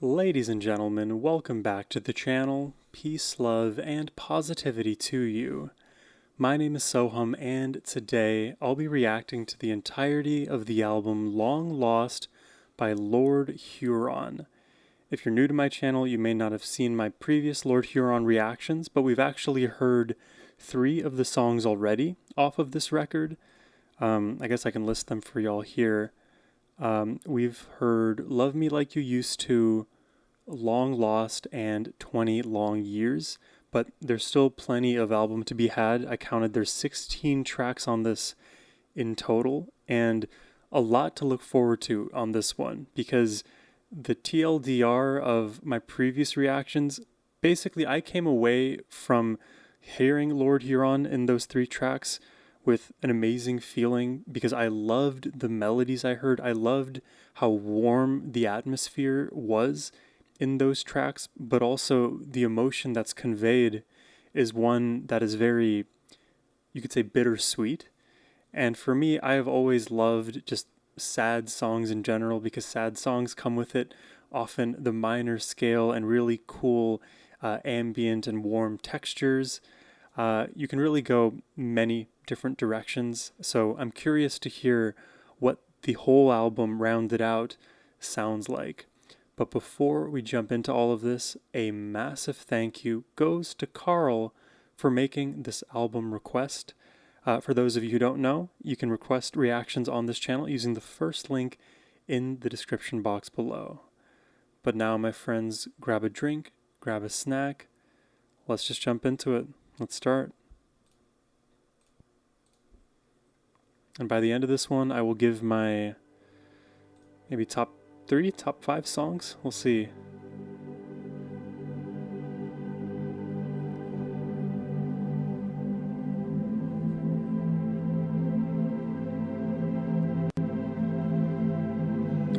Ladies and gentlemen, welcome back to the channel. Peace, love, and positivity to you. My name is Sohum, and today I'll be reacting to the entirety of the album Long Lost by Lord Huron. If you're new to my channel, you may not have seen my previous Lord Huron reactions, but we've actually heard 3 of the songs already off of this record. I guess I can list them for y'all here. We've heard Love Me Like You Used To, Long Lost, and 20 Long Years, but there's still plenty of album to be had. I counted there's 16 tracks on this in total, and a lot to look forward to on this one, because the TLDR of my previous reactions, basically I came away from hearing Lord Huron in those 3 tracks with an amazing feeling because I loved the melodies I heard. I loved how warm the atmosphere was in those tracks, but also the emotion that's conveyed is one that is very, you could say, bittersweet. And for me, I have always loved just sad songs in general because sad songs come with it often the minor scale and really cool ambient and warm textures. You can really go many different directions, so I'm curious to hear what the whole album rounded out sounds like. But before we jump into all of this, a massive thank you goes to Carl for making this album request. For those of you who don't know, you can request reactions on this channel using the first link in the description box below. But now, my friends, grab a drink, grab a snack. Let's just jump into it. Let's start. And by the end of this one, I will give my maybe top 3, top 5 songs. We'll see.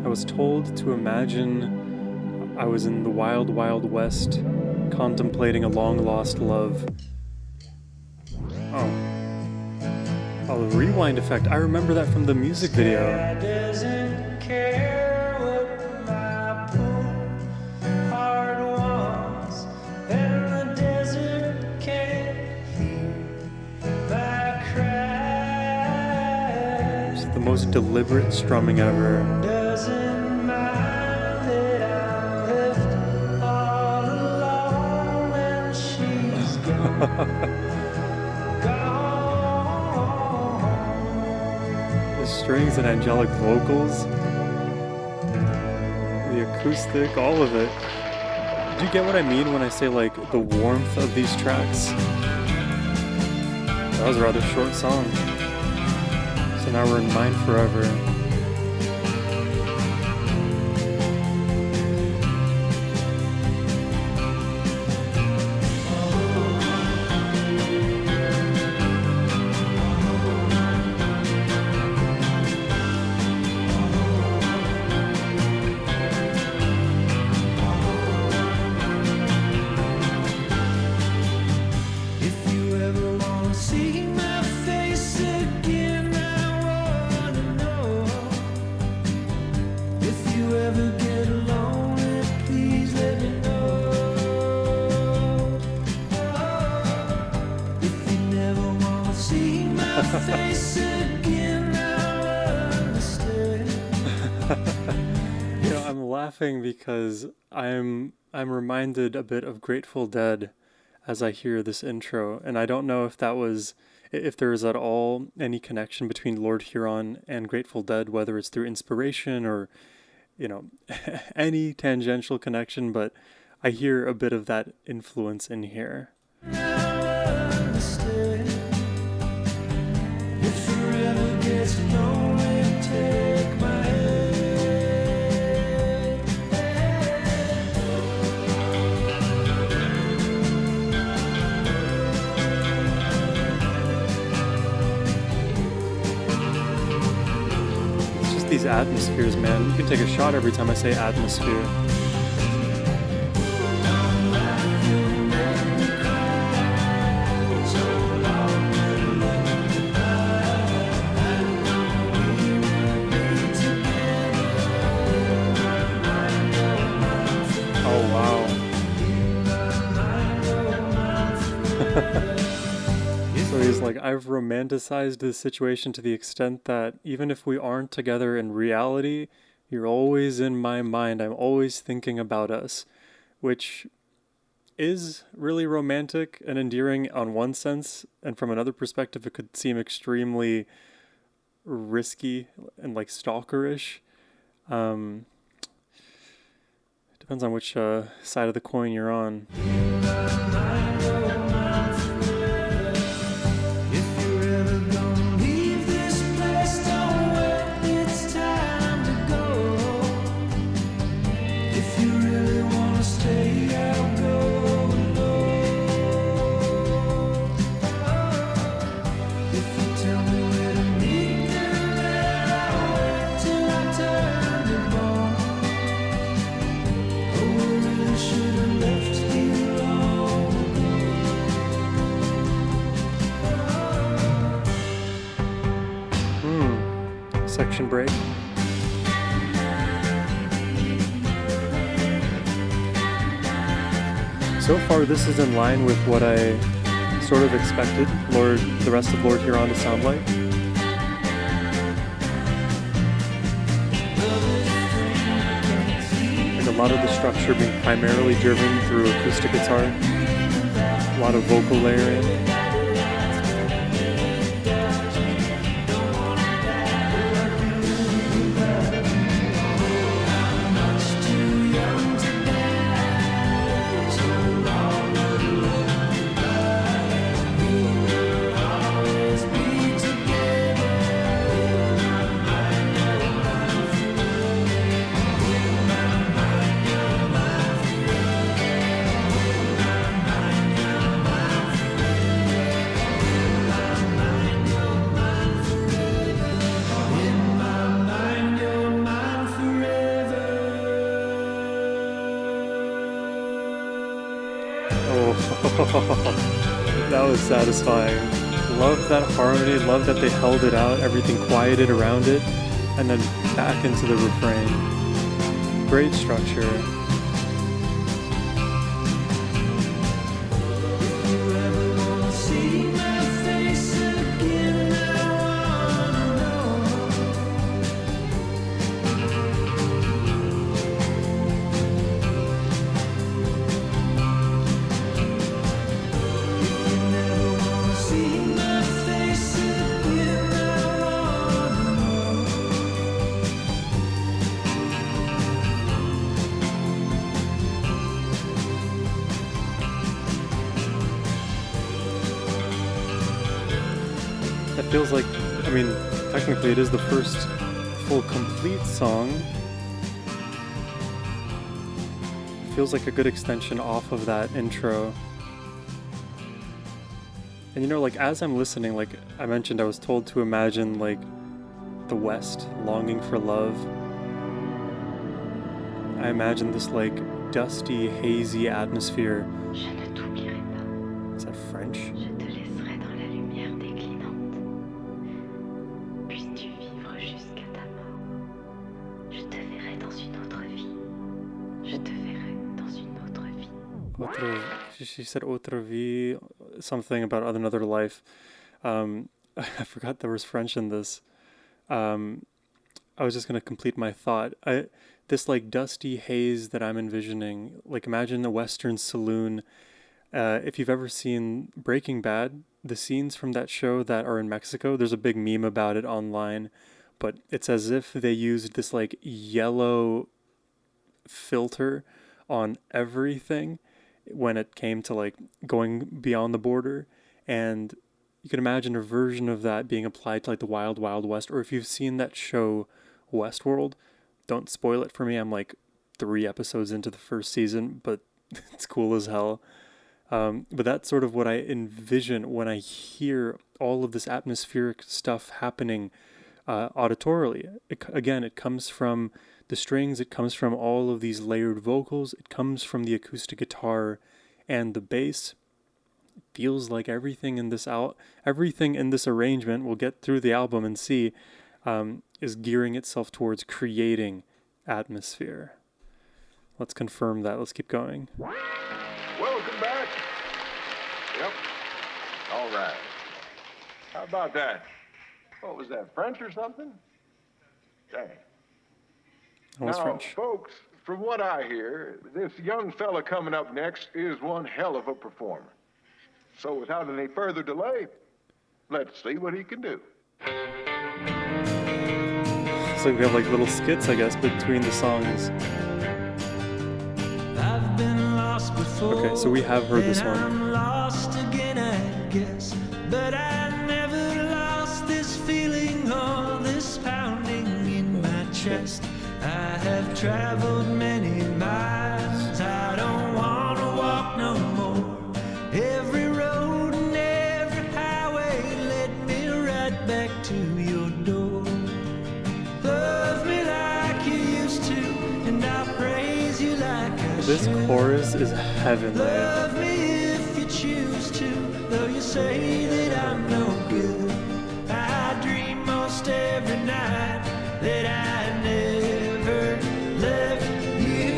I was told to imagine I was in the wild, wild west, contemplating a long-lost love. Oh, the rewind effect. I remember that from the music video. It's the most deliberate strumming ever. The strings and angelic vocals, the acoustic, all of it. Do you get what I mean when I say like the warmth of these tracks? That was a rather short song. So now we're in Mine Forever. I'm laughing because I'm reminded a bit of Grateful Dead as I hear this intro, and I don't know if there is at all any connection between Lord Huron and Grateful Dead, whether it's through inspiration or, any tangential connection, but I hear a bit of that influence in here. These atmospheres, man. You can take a shot every time I say atmosphere. like I've romanticized this situation to the extent that even if we aren't together in reality, you're always in my mind. I'm always thinking about us, which is really romantic and endearing on one sense, and from another perspective, it could seem extremely risky and like stalkerish. Um, Depends on which side of the coin you're on. Section break. So far, this is in line with what I sort of expected the rest of Lord Huron to sound like. Like a lot of the structure being primarily driven through acoustic guitar, a lot of vocal layering. That was satisfying. Love that harmony, love that they held it out, everything quieted around it, and then back into the refrain. Great structure. It feels like, I mean, technically it is the first full complete song. It feels like a good extension off of that intro. And you know, like as I'm listening, like I mentioned, I was told to imagine like the West longing for love. I imagine this like dusty, hazy atmosphere. Is that French? She said autre vie, something about another life. I forgot there was French in this. I was just going to complete my thought. This like dusty haze that I'm envisioning, like imagine a Western saloon. If you've ever seen Breaking Bad, the scenes from that show that are in Mexico, there's a big meme about it online, but it's as if they used this like yellow filter on everything when it came to like going beyond the border, and you can imagine a version of that being applied to like the Wild Wild West. Or if you've seen that show Westworld, don't spoil it for me, I'm like 3 episodes into the first season, but it's cool as hell. But that's sort of what I envision when I hear all of this atmospheric stuff happening auditorily. It comes from the strings, it comes from all of these layered vocals, it comes from the acoustic guitar and the bass. It feels like everything in this arrangement, we'll get through the album and see, is gearing itself towards creating atmosphere. Let's confirm that. Let's keep going. Welcome back. Yep. All right. How about that? What was that, French or something? Dang. That was Now, French. folks, from what I hear, this young fella coming up next is one hell of a performer. So without any further delay, let's see what he can do. It's like we have like little skits, I guess, between the songs. I've been lost before. Okay, so we have heard this one. I'm lost again, I guess. But I never lost this feeling or this pounding in my chest. I have traveled many miles. I don't want to walk no more. Every road and every highway led me right back to your door. Love me like you used to, and I'll praise you like I This should. chorus is heavenly. Love me if you choose to, though you say that I'm no good. I dream most every night that I never left you.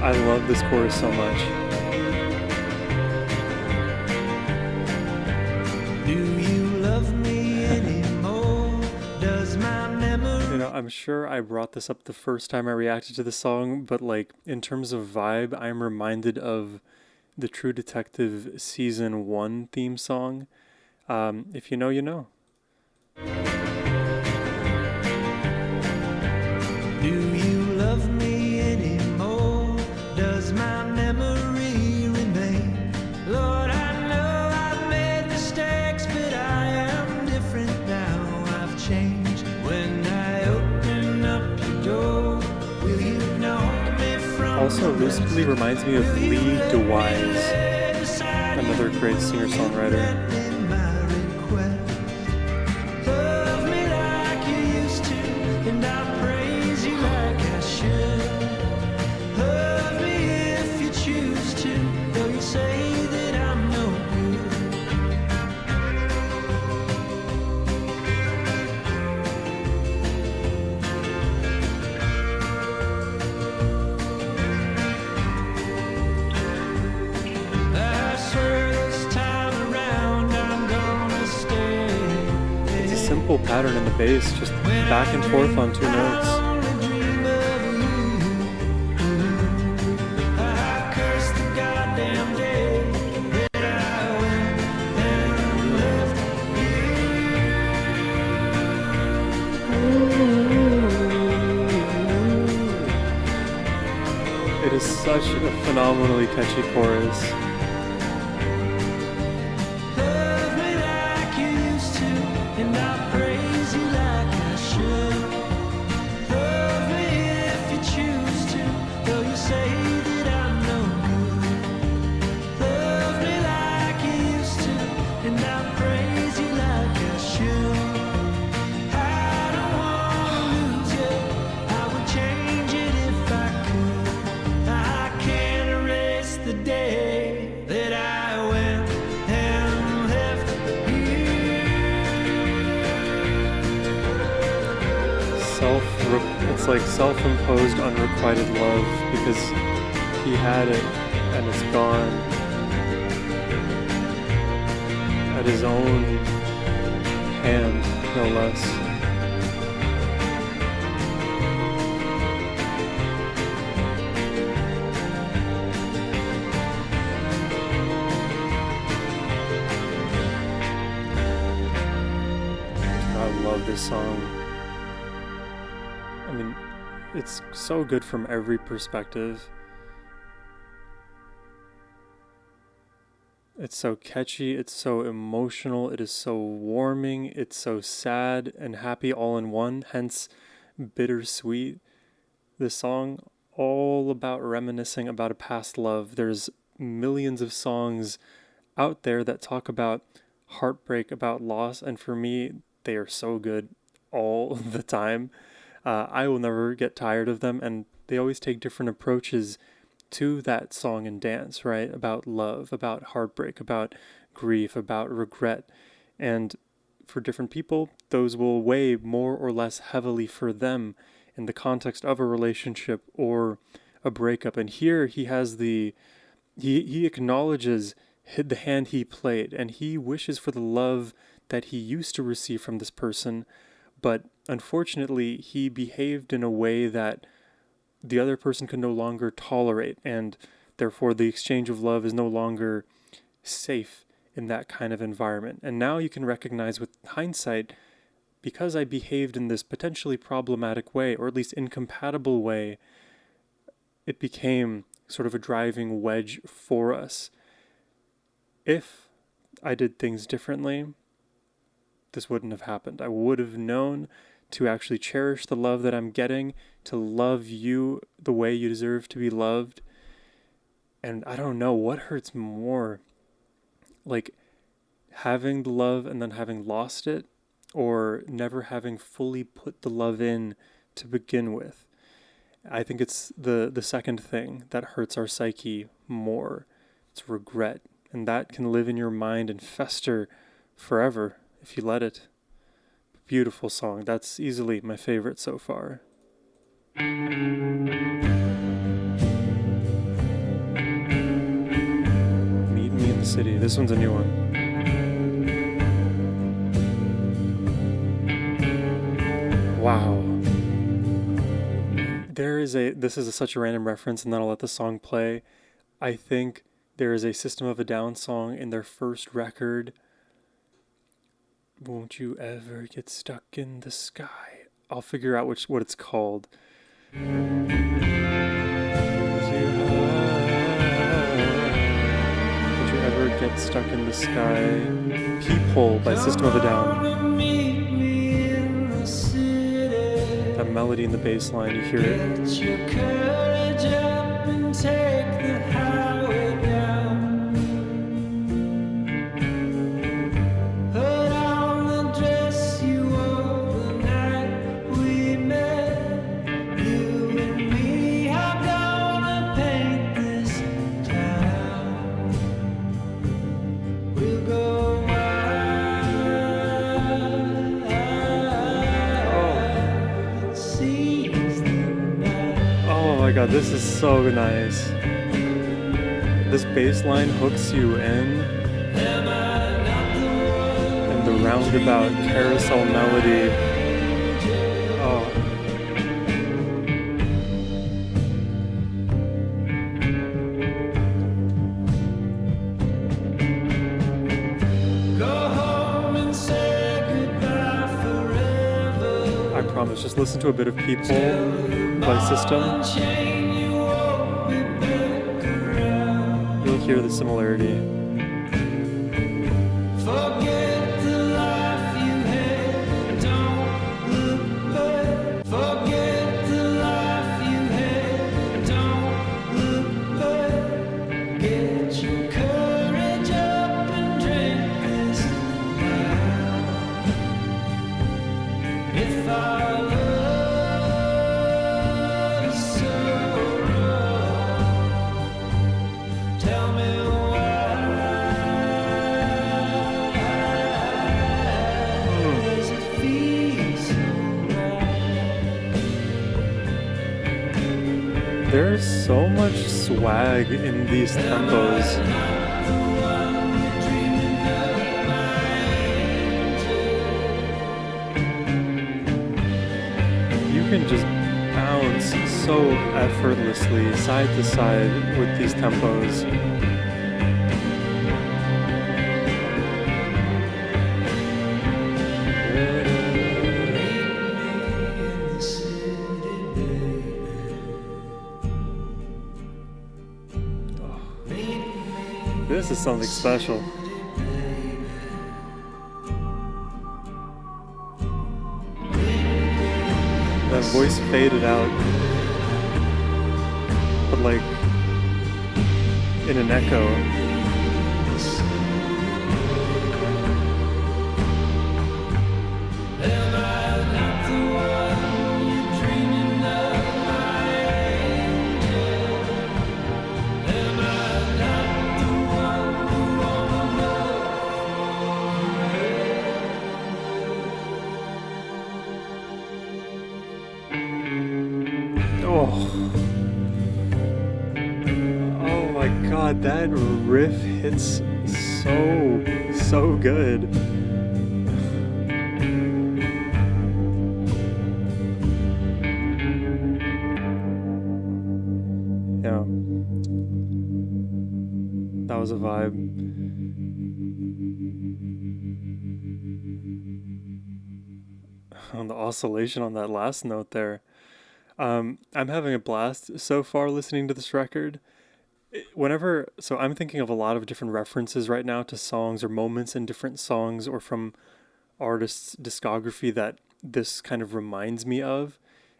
I love this chorus so much. Do you love me anymore? Does my memory... You know, I'm sure I brought this up the first time I reacted to the song, but like in terms of vibe, I'm reminded of the True Detective Season 1 theme song. If you know, you know. Do you love me anymore? Does my memory remain? Lord, I know I've made mistakes, but I am different now. I've changed. When I open up your door, will you know me from Also, the this rest? really reminds me of Will you Lee let me DeWise, lay beside another you great singer-songwriter. in my request? Love me like you used to, and I'll praise you like I should. Love me if you choose to, though you say that I'm no good. I swear this time around I'm gonna stay. It's a simple pattern in the bass, just back and forth on 2 notes. I only dream of you. I curse the goddamn day that I went and left It is such a phenomenally catchy chorus. Love me like you used to, and I'll praise you like I should. Love me if you choose to, though you say that I'm no good. Love me like you used to, and I'll praise you like I should. I don't wanna lose you, I would change it if I could. I can't erase the day that I went and left It's like self-imposed unrequited love because he had it and it's gone at his own hand, no less. I love this song. I mean, it's so good from every perspective. It's so catchy, it's so emotional, it is so warming, it's so sad and happy all in one, hence bittersweet. This song, all about reminiscing about a past love. There's millions of songs out there that talk about heartbreak, about loss, and for me, they are so good all the time. I will never get tired of them, and they always take different approaches to that song and dance, right? About love, about heartbreak, about grief, about regret. And for different people, those will weigh more or less heavily for them in the context of a relationship or a breakup. And here he has the he acknowledges the hand he played, and he wishes for the love that he used to receive from this person, but unfortunately he behaved in a way that the other person can no longer tolerate, and therefore the exchange of love is no longer safe in that kind of environment. And now you can recognize with hindsight, because I behaved in this potentially problematic way, or at least incompatible way, it became sort of a driving wedge for us. If I did things differently, this wouldn't have happened. I would have known to actually cherish the love that I'm getting, to love you the way you deserve to be loved. And I don't know what hurts more, like having the love and then having lost it, or never having fully put the love in to begin with. I think it's the second thing that hurts our psyche more. It's regret, and that can live in your mind and fester forever if you let it. Beautiful song. That's easily my favorite so far. Meet Me in the City. This one's a new one. Wow. This is such a random reference, and then I'll let the song play. I think there is a System of a Down song in their first record. Won't you ever get stuck in the sky? I'll figure out what it's called. Won't you ever get stuck in the sky? Peephole by System of a Down. That melody in the bass line, you hear it. Get your courage up and take the highway down. Put on the dress you wore the night we met. You and me are gonna paint this town. We'll go Oh my god, this is so nice. This bass line hooks you in, and the roundabout carousel melody. Oh. Go home and say goodbye forever. I promise, just listen to a bit of People by System. You'll hear the similarity. Forget the life you had, don't look back. Forget the life you had, don't look back. Get your courage up and drink this wine. If our love is so wrong, tell me why. Does it feel so right? There's so much swag in these tempos. You can just bounce so effortlessly side to side with these tempos. This is something special. That voice faded out, but like in an echo. Oh my god, God, that riff hits so good. Yeah. That was a vibe. On the oscillation on that last note there. I'm having a blast so far listening to this record. So I'm thinking of a lot of different references right now to songs or moments in different songs or from artists' discography that this kind of reminds me of.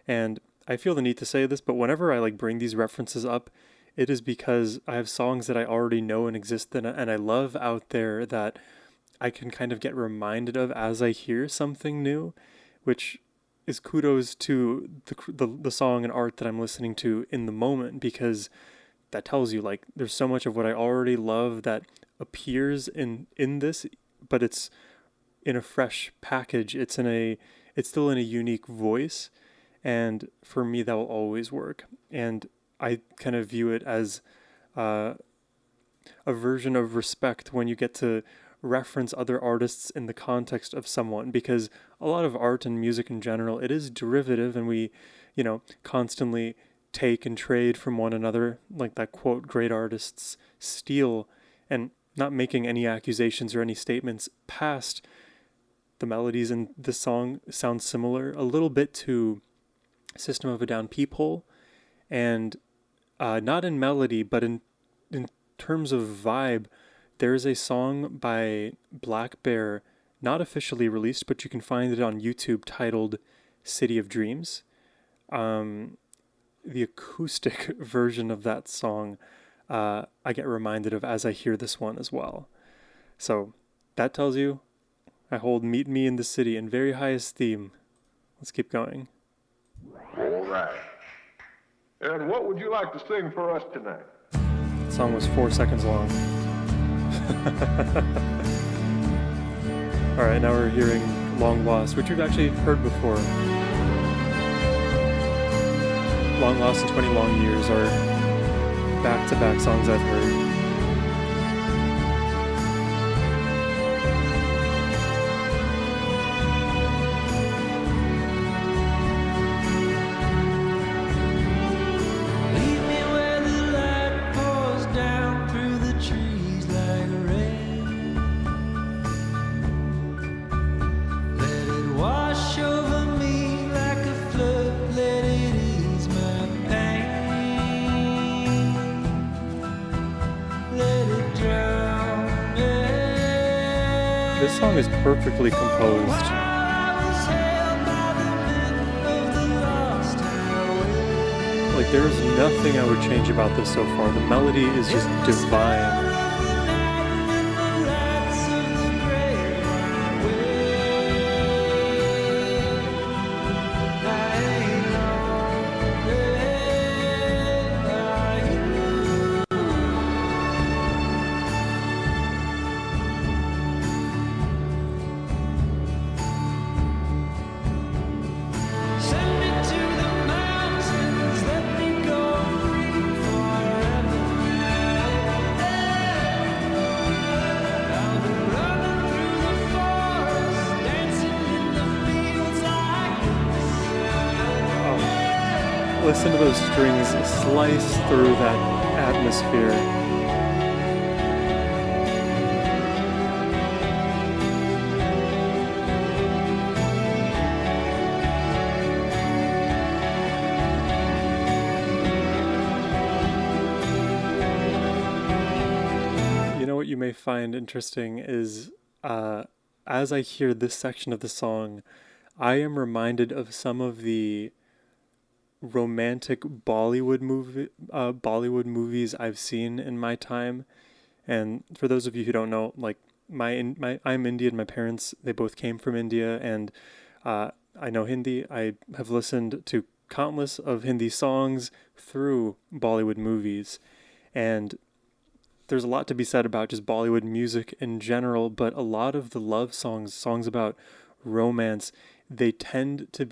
And I feel the need to say this, but whenever I like bring these references up, it is because I have songs that I already know and exist and I love out there that I can kind of get reminded of as I hear something new, which is kudos to the song and art that I'm listening to in the moment, because that tells you like there's so much of what I already love that appears in this, but it's in a fresh package. It's still in a unique voice, and for me that will always work. And I kind of view it as a version of respect when you get to reference other artists in the context of someone, because a lot of art and music in general, it is derivative, and we, constantly take and trade from one another, like that quote, great artists steal, and not making any accusations or any statements past the melodies in this song sound similar a little bit to System of a Down Peephole, and not in melody, but in terms of vibe, there is a song by Black Bear, not officially released, but you can find it on YouTube, titled City of Dreams. The acoustic version of that song, I get reminded of as I hear this one as well. So that tells you I hold Meet Me in the City in very high esteem. Let's keep going. All right. And what would you like to sing for us tonight? The song was 4 seconds long. Alright, now we're hearing Long Lost, which we've actually heard before. Long Lost and 20 Long Years are back-to-back songs I've heard. This song is perfectly composed. Like, there's nothing I would change about this so far. The melody is just divine. Listen to those strings slice through that atmosphere. You know what you may find interesting is, as I hear this section of the song, I am reminded of some of the romantic Bollywood movies I've seen in my time. And for those of you who don't know, like I'm Indian. My parents, they both came from India, and I know Hindi. I have listened to countless of Hindi songs through Bollywood movies, and there's a lot to be said about just Bollywood music in general. But a lot of the love songs about romance, they tend to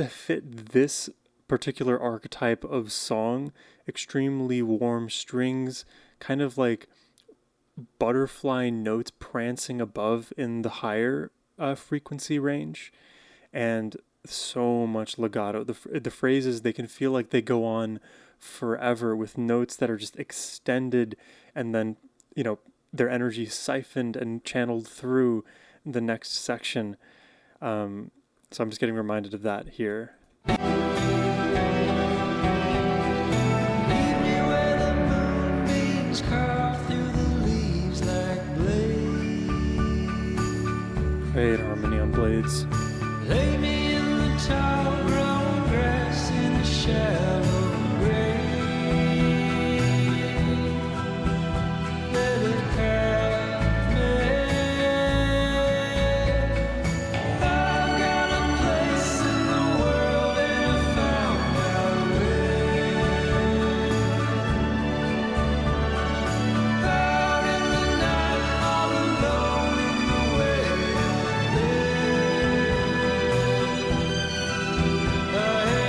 fit this particular archetype of song, extremely warm strings, kind of like butterfly notes prancing above in the higher frequency range, and so much legato. The phrases, they can feel like they go on forever with notes that are just extended, and then, their energy siphoned and channeled through the next section. So I'm just getting reminded of that here. Leave me where the moonbeams carve through the leaves like blades. Great harmony on blades. Lay me in the tall grown grass in the shallow grave. Let it have me. I've got a place in the world and I found my way. Out in the night, all alone in the way I live.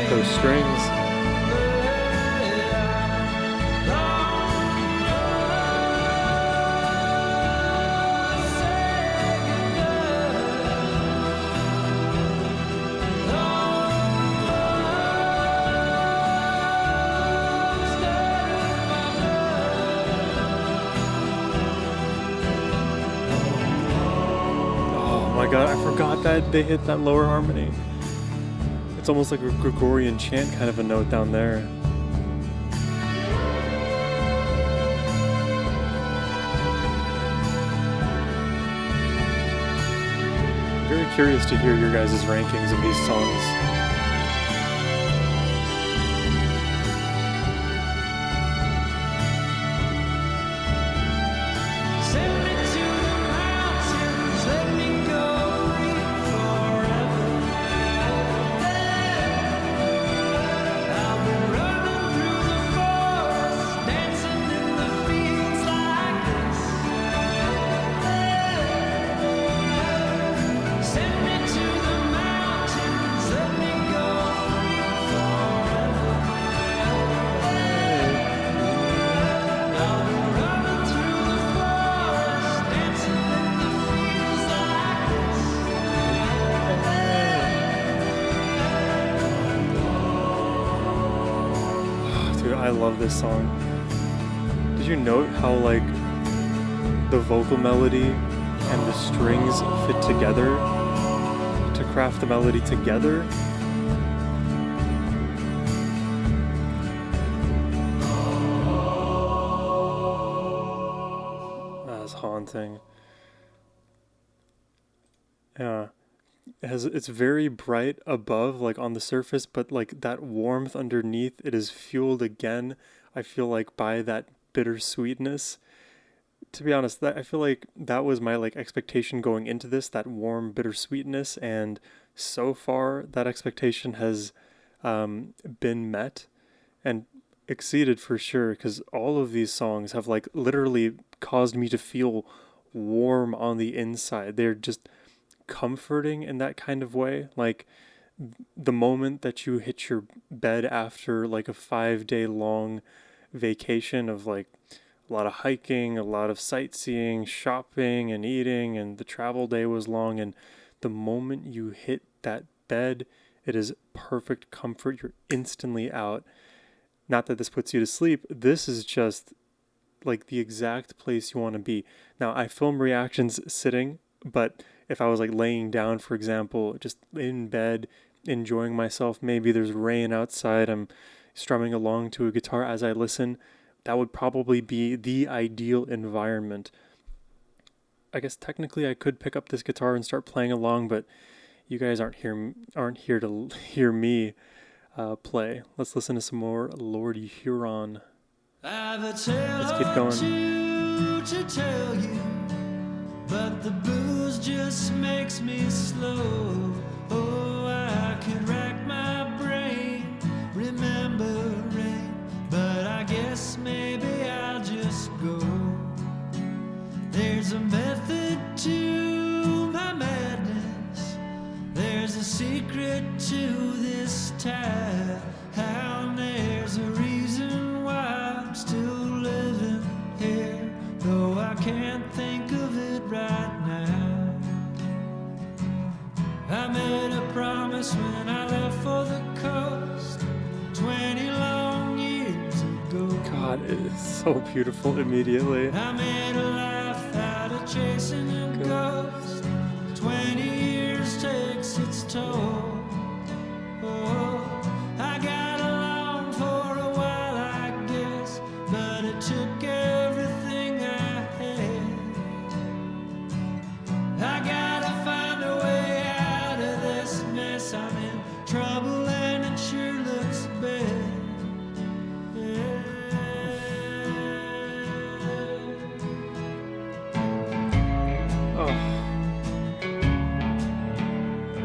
Those strings. Oh my god, I forgot that they hit that lower harmony. It's almost like a Gregorian chant kind of a note down there. Very curious to hear your guys' rankings of these songs. Send me to the mountains, let me go free forever. I'll be running through the forest, dancing in the fields like this. Send me to the mountains, let me go free forever. I'll be running through the forest, dancing in the fields like this. Dude, I love this song. Did you note how, like, the vocal melody and the strings fit together to craft the melody together? That's haunting. Yeah. It's very bright above, like on the surface, but like that warmth underneath, it is fueled again, I feel like, by that bittersweetness. To be honest, I feel like that was my like expectation going into this, that warm bittersweetness, and so far that expectation has been met and exceeded for sure, because all of these songs have like literally caused me to feel warm on the inside. They're just comforting in that kind of way. Like the moment that you hit your bed after like a 5-day long vacation of like a lot of hiking, a lot of sightseeing, shopping and eating, and the travel day was long, and the moment you hit that bed, it is perfect comfort. You're instantly out. Not that this puts you to sleep. This is just like the exact place you want to be. Now, I film reactions sitting, but if I was like laying down, for example, just in bed, enjoying myself, maybe there's rain outside, I'm strumming along to a guitar as I listen, that would probably be the ideal environment. I guess technically I could pick up this guitar and start playing along, but you guys aren't here to hear me play. Let's listen to some more Lord Huron. I've a tale Let's keep or going. two to tell you, but the booze just makes me slow. Oh, I could rack my brain remembering, but I guess maybe I'll just go. There's a method to my madness. There's a secret secret to this town. There's a reason why I'm still living here, though I can't think of it right now. I made a promise when I left for the coast 20 long years ago. God, it is so beautiful immediately. I made a life out of chasing a ghost. 20 years takes its toll. Oh, I got along for a while, I guess, but it took everything I had. I gotta find a way out of this mess. I'm in trouble and it sure looks bad.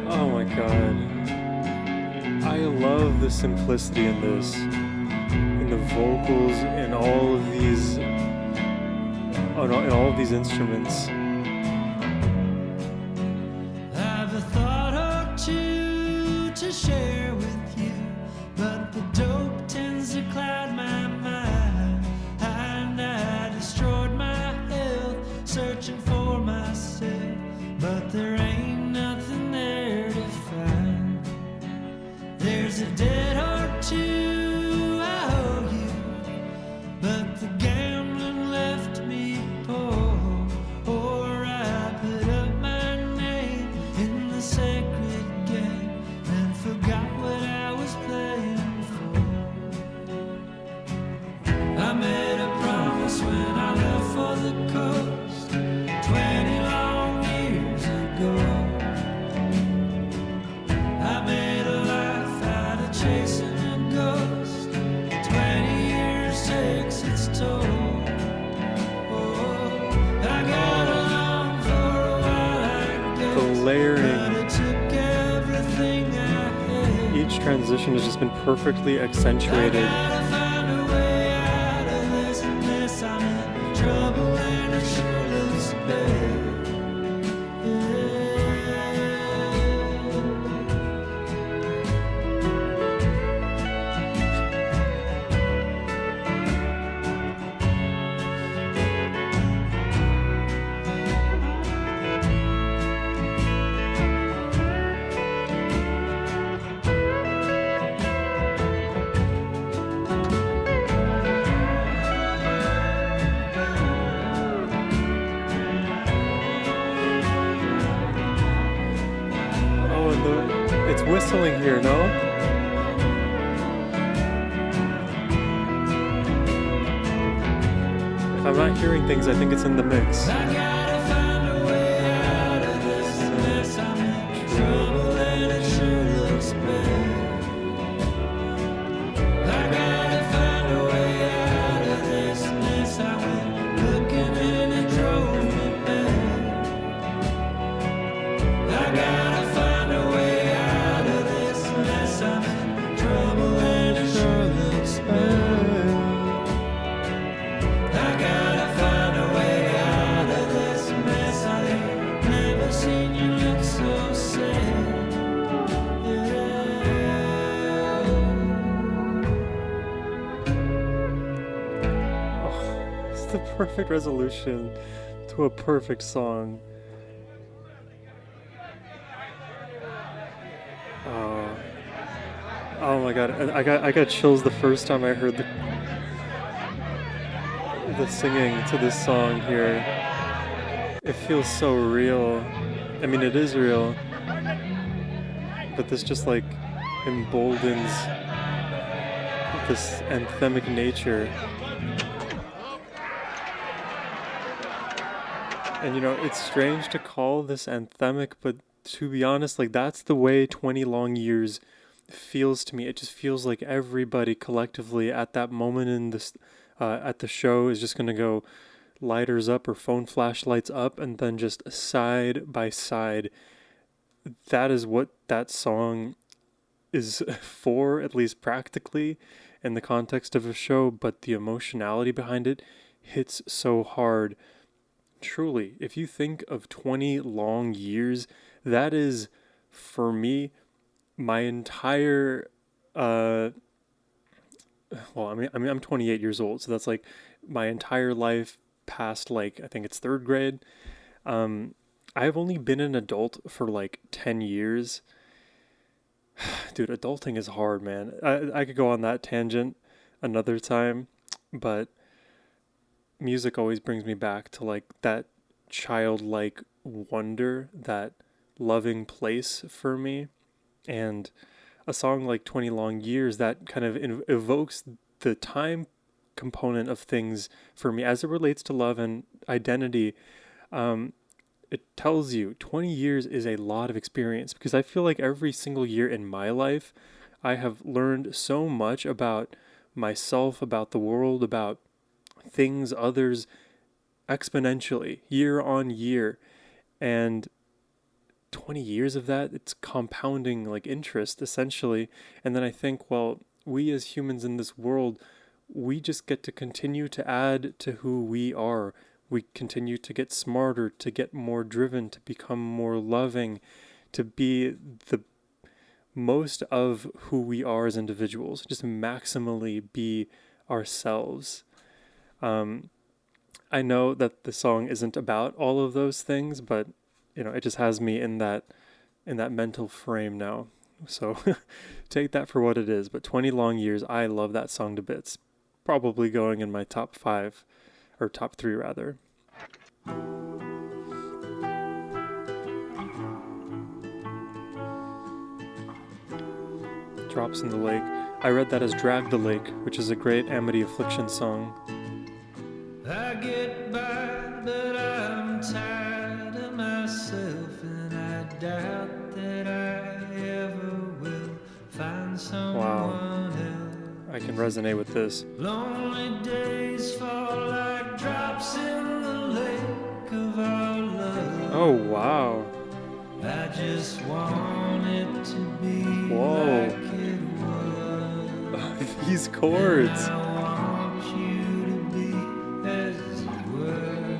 Oh my God. I love the simplicity in this, in the vocals, in all of these, in all of these instruments. I've a thought or two to share with you, but the dope tends to cloud my mind. And I destroyed my health searching for myself, but there ain't nothing there to find. There's a debt or two I owe you, but the gambling left me poor. Or I put up my name in the sacred game and forgot what I was playing for. I made a promise when I left for the coast 20 long years ago. I made a life out of chasing a ghost. 20 years takes its toll. Oh, I got along for a while, I guess, The layering, but it took everything I had. each transition has just been perfectly I accentuated. gotta find a way out of this mess. I'm in trouble and it sure looks bad. Oh, and it's whistling here, no? If I'm not hearing things, I think it's in the mix. I gotta find a way out of this mess. I'm in trouble and it sure looks bad. I gotta find a way out of this mess. I went looking and it drove me mad. I gotta find a way out of this mess. I'm in trouble and it sure looks bad. I gotta find a way out of this mess. I ain't never seen you look so sad. Oh, it's the perfect resolution to a perfect song. Oh my God, and I got chills the first time I heard the singing to this song here. It feels so real. I mean, it is real, but this just like emboldens this anthemic nature. And you know, it's strange to call this anthemic, but to be honest, like that's the way 20 long years feels to me. It just feels like everybody collectively at that moment in this at the show is just gonna go lighters up or phone flashlights up, and then just side by side. That is what that song is for, at least practically, in the context of a show, but the emotionality behind it hits so hard. Truly, if you think of 20 long years, that is, for me, my entire well, I'm 28 years old, so that's like my entire life past, like, I think it's third grade. Um, I've only been an adult for like 10 years. Dude, adulting is hard, man. I could go on that tangent another time, but music always brings me back to like that childlike wonder, that loving place for me. And a song like 20 Long Years that kind of evokes the time component of things for me as it relates to love and identity. Um, it tells you 20 years is a lot of experience, because I feel like every single year in my life, I have learned so much about myself, about the world, about things, others, exponentially, year on year. And 20 years of that, it's compounding like interest essentially. And then I think, well, we as humans in this world, we just get to continue to add to who we are. We continue to get smarter, to get more driven, to become more loving, to be the most of who we are as individuals, just maximally be ourselves. Um, I know that the song isn't about all of those things, but it just has me in that mental frame now. So take that for what it is. But 20 Long Years, I love that song to bits. Probably going in my top 5, or top 3 rather. Drops in the Lake. I read that as Drag the Lake, which is a great Amity Affliction song. I get by, but I'm tired of myself, and I doubt that I ever will find someone else. I can resonate with this. Lonely days fall like drops in the lake of our love. Oh, wow. I just want it to be Whoa. like it was. These chords. And I want you to be as you were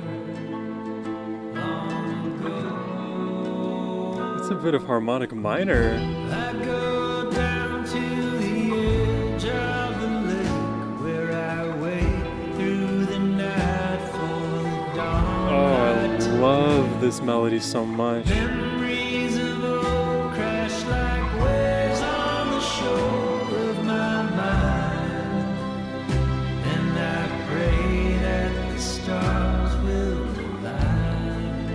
long ago. It's a bit of harmonic minor. I go down to the edge of the lake where I wait through the night for the dawn. Oh, I love this melody so much. Memories of old crash like waves on the shore of my mind, and I pray that the stars will align.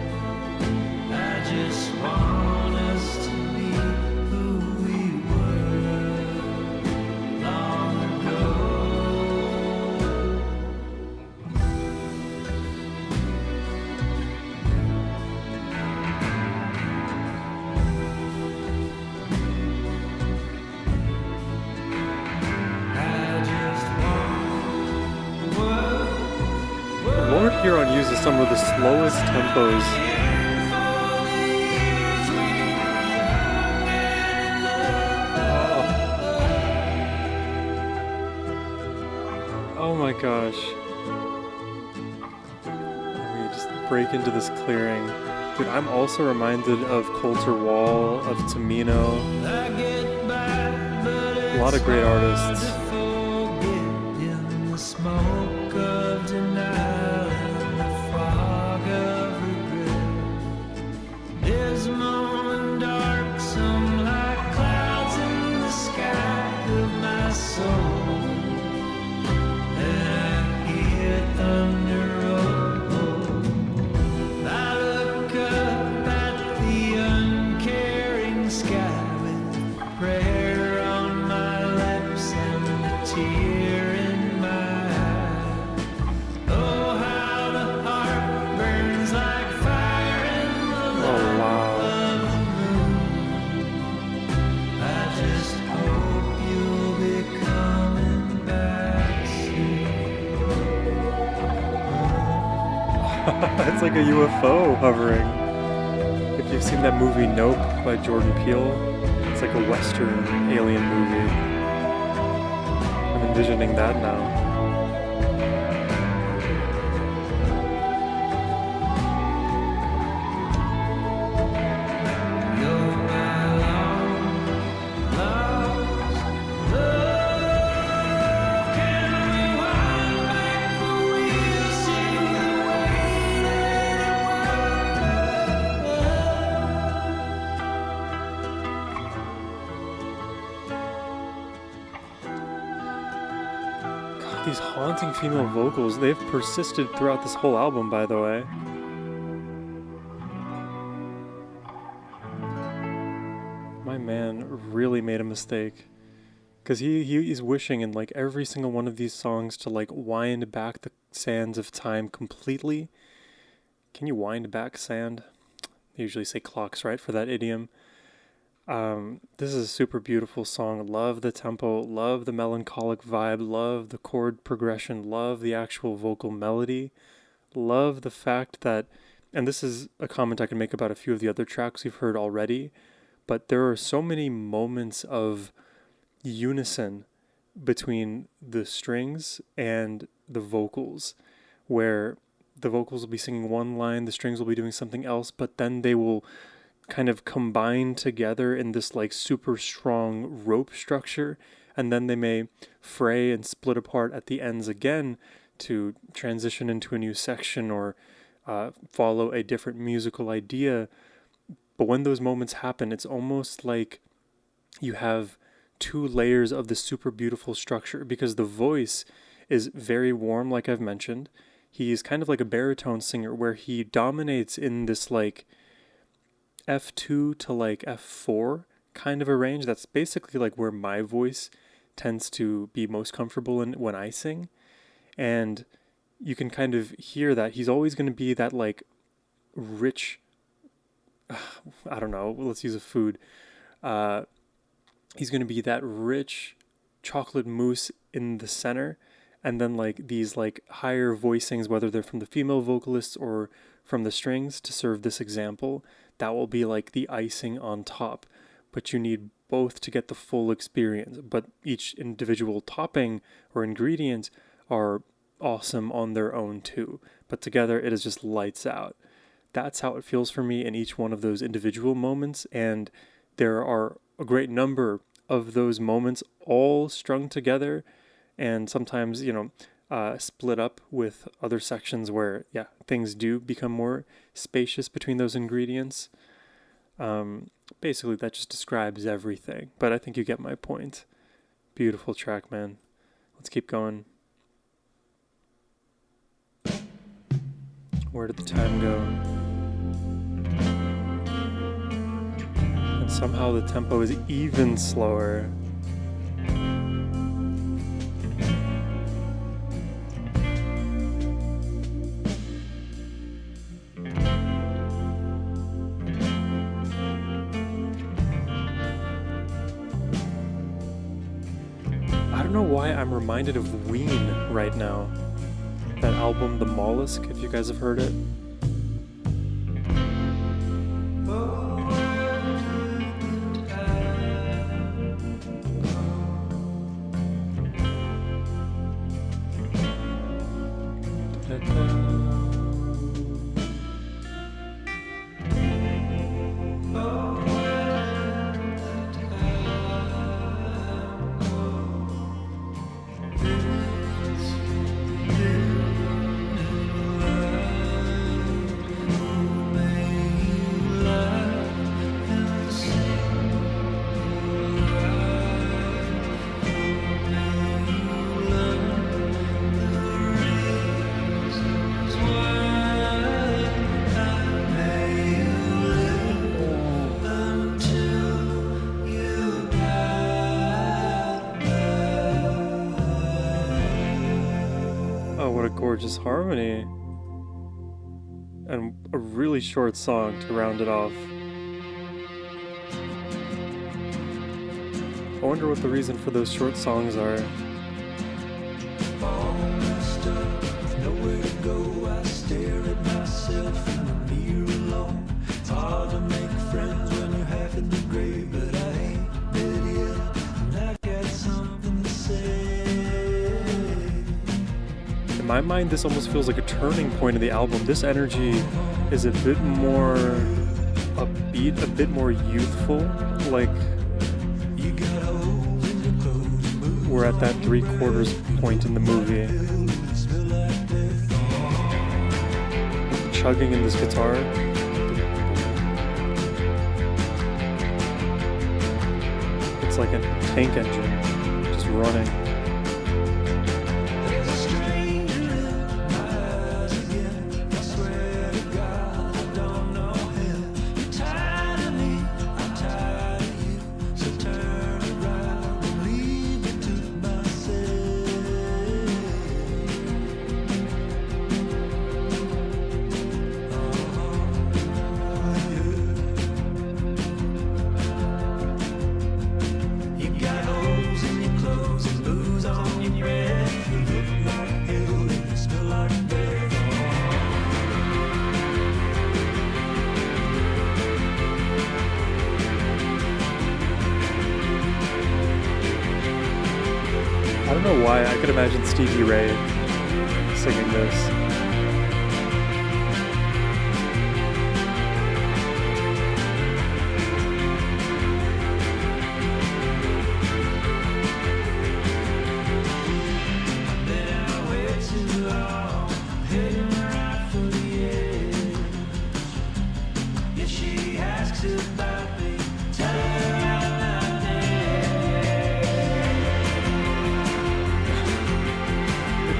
I just want us to be who we were long ago. I just want what Lord Huron uses some of the slowest tempos. Oh my gosh. Let me just break into this clearing. Dude, I'm also reminded of Coulter Wall, of Tamino. A lot of great artists. In the smoke of denial and the fog of regret, dismal and dark, some like clouds in the sky of my soul. And I hear thunder roll. I look up at the uncaring sky with prayer on my lips and a tear in my eye. Oh, how the heart burns like fire in the Oh, wow. light of the moon. I just hope you'll be coming back soon. It's like a UFO hovering. If you've seen that movie Nope by Jordan Peele, it's like a Western alien movie. I'm envisioning that now. You're my long These haunting female vocals, they've persisted throughout this whole album, by the way. My man really made a mistake. Because he's wishing in like every single one of these songs to like wind back the sands of time completely. Can you wind back sand? They usually say clocks, right, for that idiom. This is a super beautiful song. Love the tempo, love the melancholic vibe, love the chord progression, love the actual vocal melody, love the fact that, and this is a comment I can make about a few of the other tracks we've heard already, but there are so many moments of unison between the strings and the vocals, where the vocals will be singing one line, the strings will be doing something else, but then they will kind of combine together in this like super strong rope structure, and then they may fray and split apart at the ends again to transition into a new section or follow a different musical idea. But when those moments happen, it's almost like you have two layers of the super beautiful structure, because the voice is very warm, like I've mentioned. He's kind of like a baritone singer where he dominates in this like F2 to like F4 kind of a range. That's basically like where my voice tends to be most comfortable in when I sing. And you can kind of hear that he's always going to be that like rich, I don't know, let's use a food. He's going to be that rich chocolate mousse in the center, and then like these like higher voicings, whether they're from the female vocalists or from the strings, to serve this example, that will be like the icing on top. But you need both to get the full experience. But each individual topping or ingredient are awesome on their own too. But together it is just lights out. That's how it feels for me in each one of those individual moments. And there are a great number of those moments all strung together, and sometimes, split up with other sections where, things do become more spacious between those ingredients. Basically, that just describes everything, but I think you get my point. Beautiful track, man. Let's keep going. Where did the time go? And somehow the tempo is even slower. I don't know why I'm reminded of Ween right now. That album, The Mollusk, if you guys have heard it. What a gorgeous harmony. And a really short song to round it off. I wonder what the reason for those short songs are. Nowhere to go, I stare at myself in the mirror alone. It's hard to make friends when you're half in the grave, but I ain't dead yet, and I got something to say. In my mind, this almost feels like a turning point in the album. This energy is a bit more upbeat, a bit more youthful. Like, we're at that 3/4 point in the movie. Chugging in this guitar. It's like a tank engine just running. I don't know why I could imagine Stevie Ray singing this.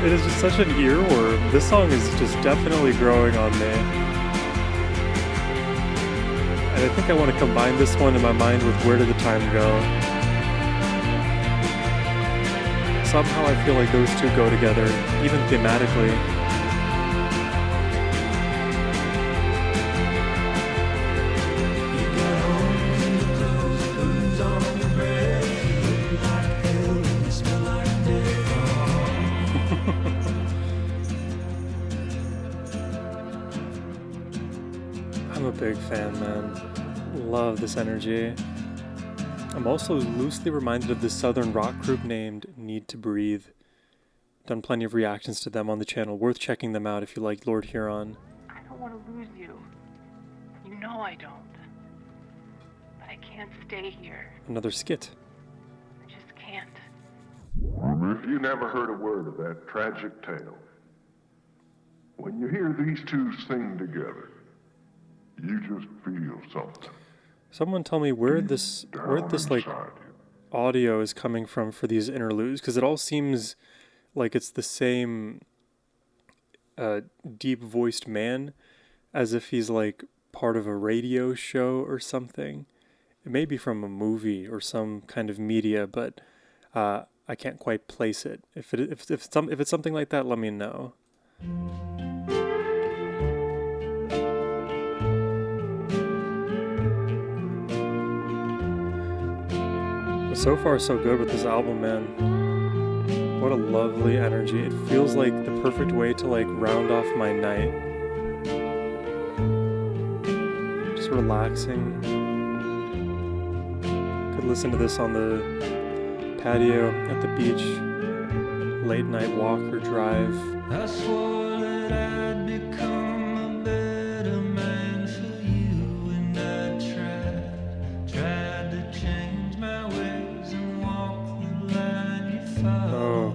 It is just such an earworm. This song is just definitely growing on me. And I think I want to combine this one in my mind with Where Did the Time Go? Somehow I feel like those two go together, even thematically. I'm a big fan, man. Love this energy. I'm also loosely reminded of this southern rock group named Need to Breathe. Done plenty of reactions to them on the channel. Worth checking them out if you like Lord Huron. I don't want to lose you. You know I don't. But I can't stay here. Another skit. I just can't. If you never heard a word of that tragic tale, when you hear these two sing together, you just feel something. Someone tell me where this like audio is coming from for these interludes, because it all seems like it's the same deep voiced man, as if he's like part of a radio show or something. It may be from a movie or some kind of media, but I can't quite place it. If it's something like that, let me know. So far, so good with this album, man. What a lovely energy. It feels like the perfect way to like round off my night. Just relaxing. Could listen to this on the patio at the beach. Late night walk or drive. I swore that I'd become a better man for you, and I tried to change my ways and walk the line you followed.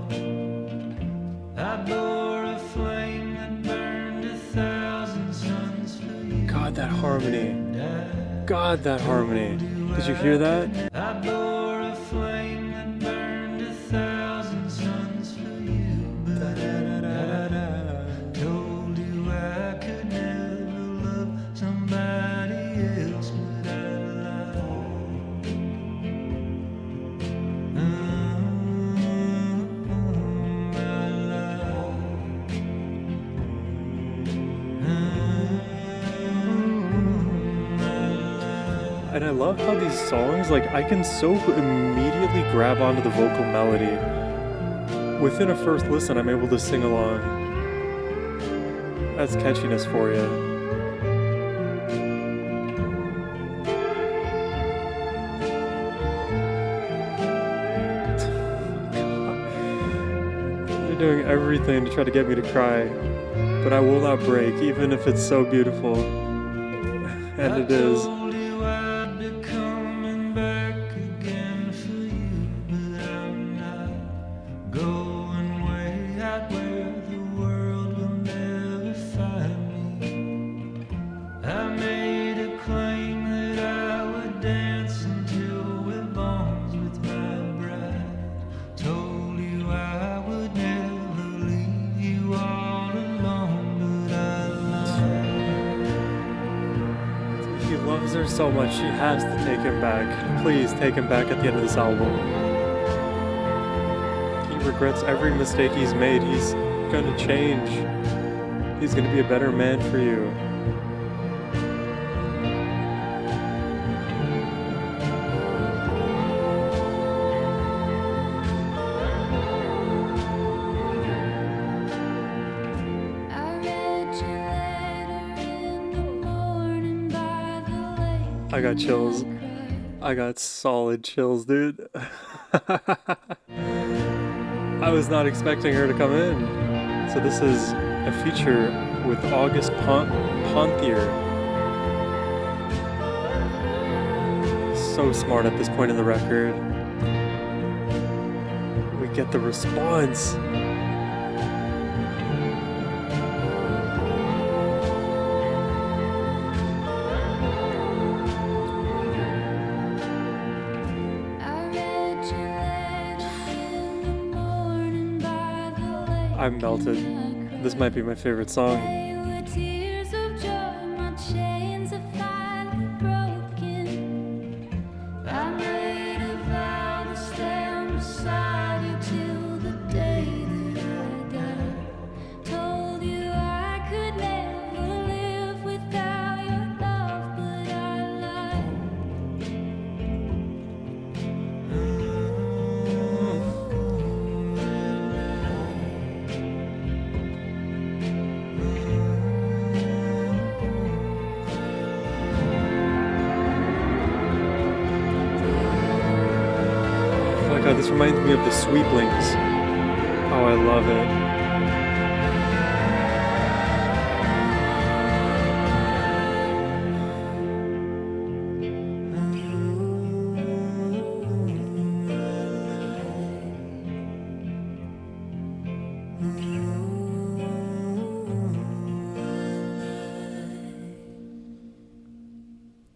I bore a flame that burned 1,000 suns for you. God, that harmony. God, that harmony. Did you hear that? I bore a flame that burned 1,000 suns for you, but I told you I could never love somebody else, but I lied. And I love how these songs, like, I can so immediately grab onto the vocal melody. Within a first listen, I'm able to sing along. That's catchiness for you. They're doing everything to try to get me to cry, but I will not break, even if it's so beautiful. And it is. Her so much, she has to take him back. Please take him back at the end of this album. He regrets every mistake he's made. He's gonna change. He's gonna be a better man for you. I got chills. I got solid chills, dude. I was not expecting her to come in. So this is a feature with August Ponthier. So smart at this point in the record. We get the response. I'm melted. This might be my favorite song. God, this reminds me of the Sweeplings. Oh, I love it.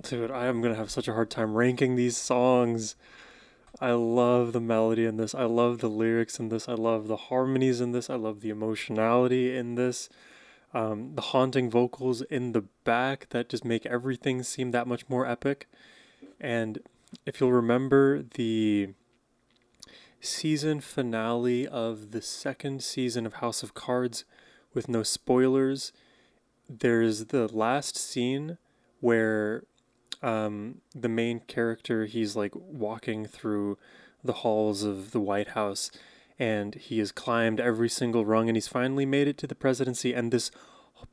Dude, I am gonna have such a hard time ranking these songs. I love the melody in this. I love the lyrics in this. I love the harmonies in this. I love the emotionality in this. The haunting vocals in the back that just make everything seem that much more epic. And if you'll remember the season finale of the second season of House of Cards, with no spoilers, there's the last scene where the main character, he's like walking through the halls of the White House, and he has climbed every single rung, and he's finally made it to the presidency. And this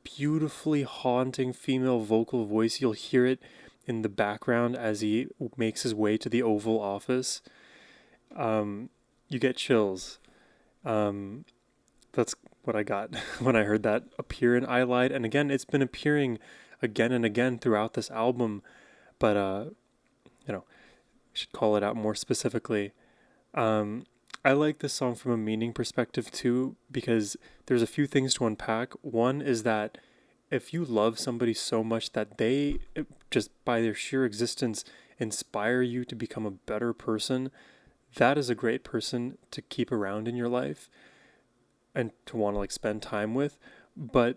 beautifully haunting female vocal voice, you'll hear it in the background as he makes his way to the Oval Office. You get chills. That's what I got when I heard that appear in I Lied. And again, it's been appearing again and again throughout this album. But, I should call it out more specifically. I like this song from a meaning perspective too, because there's a few things to unpack. One is that if you love somebody so much that they, just by their sheer existence, inspire you to become a better person, that is a great person to keep around in your life and to want to spend time with. But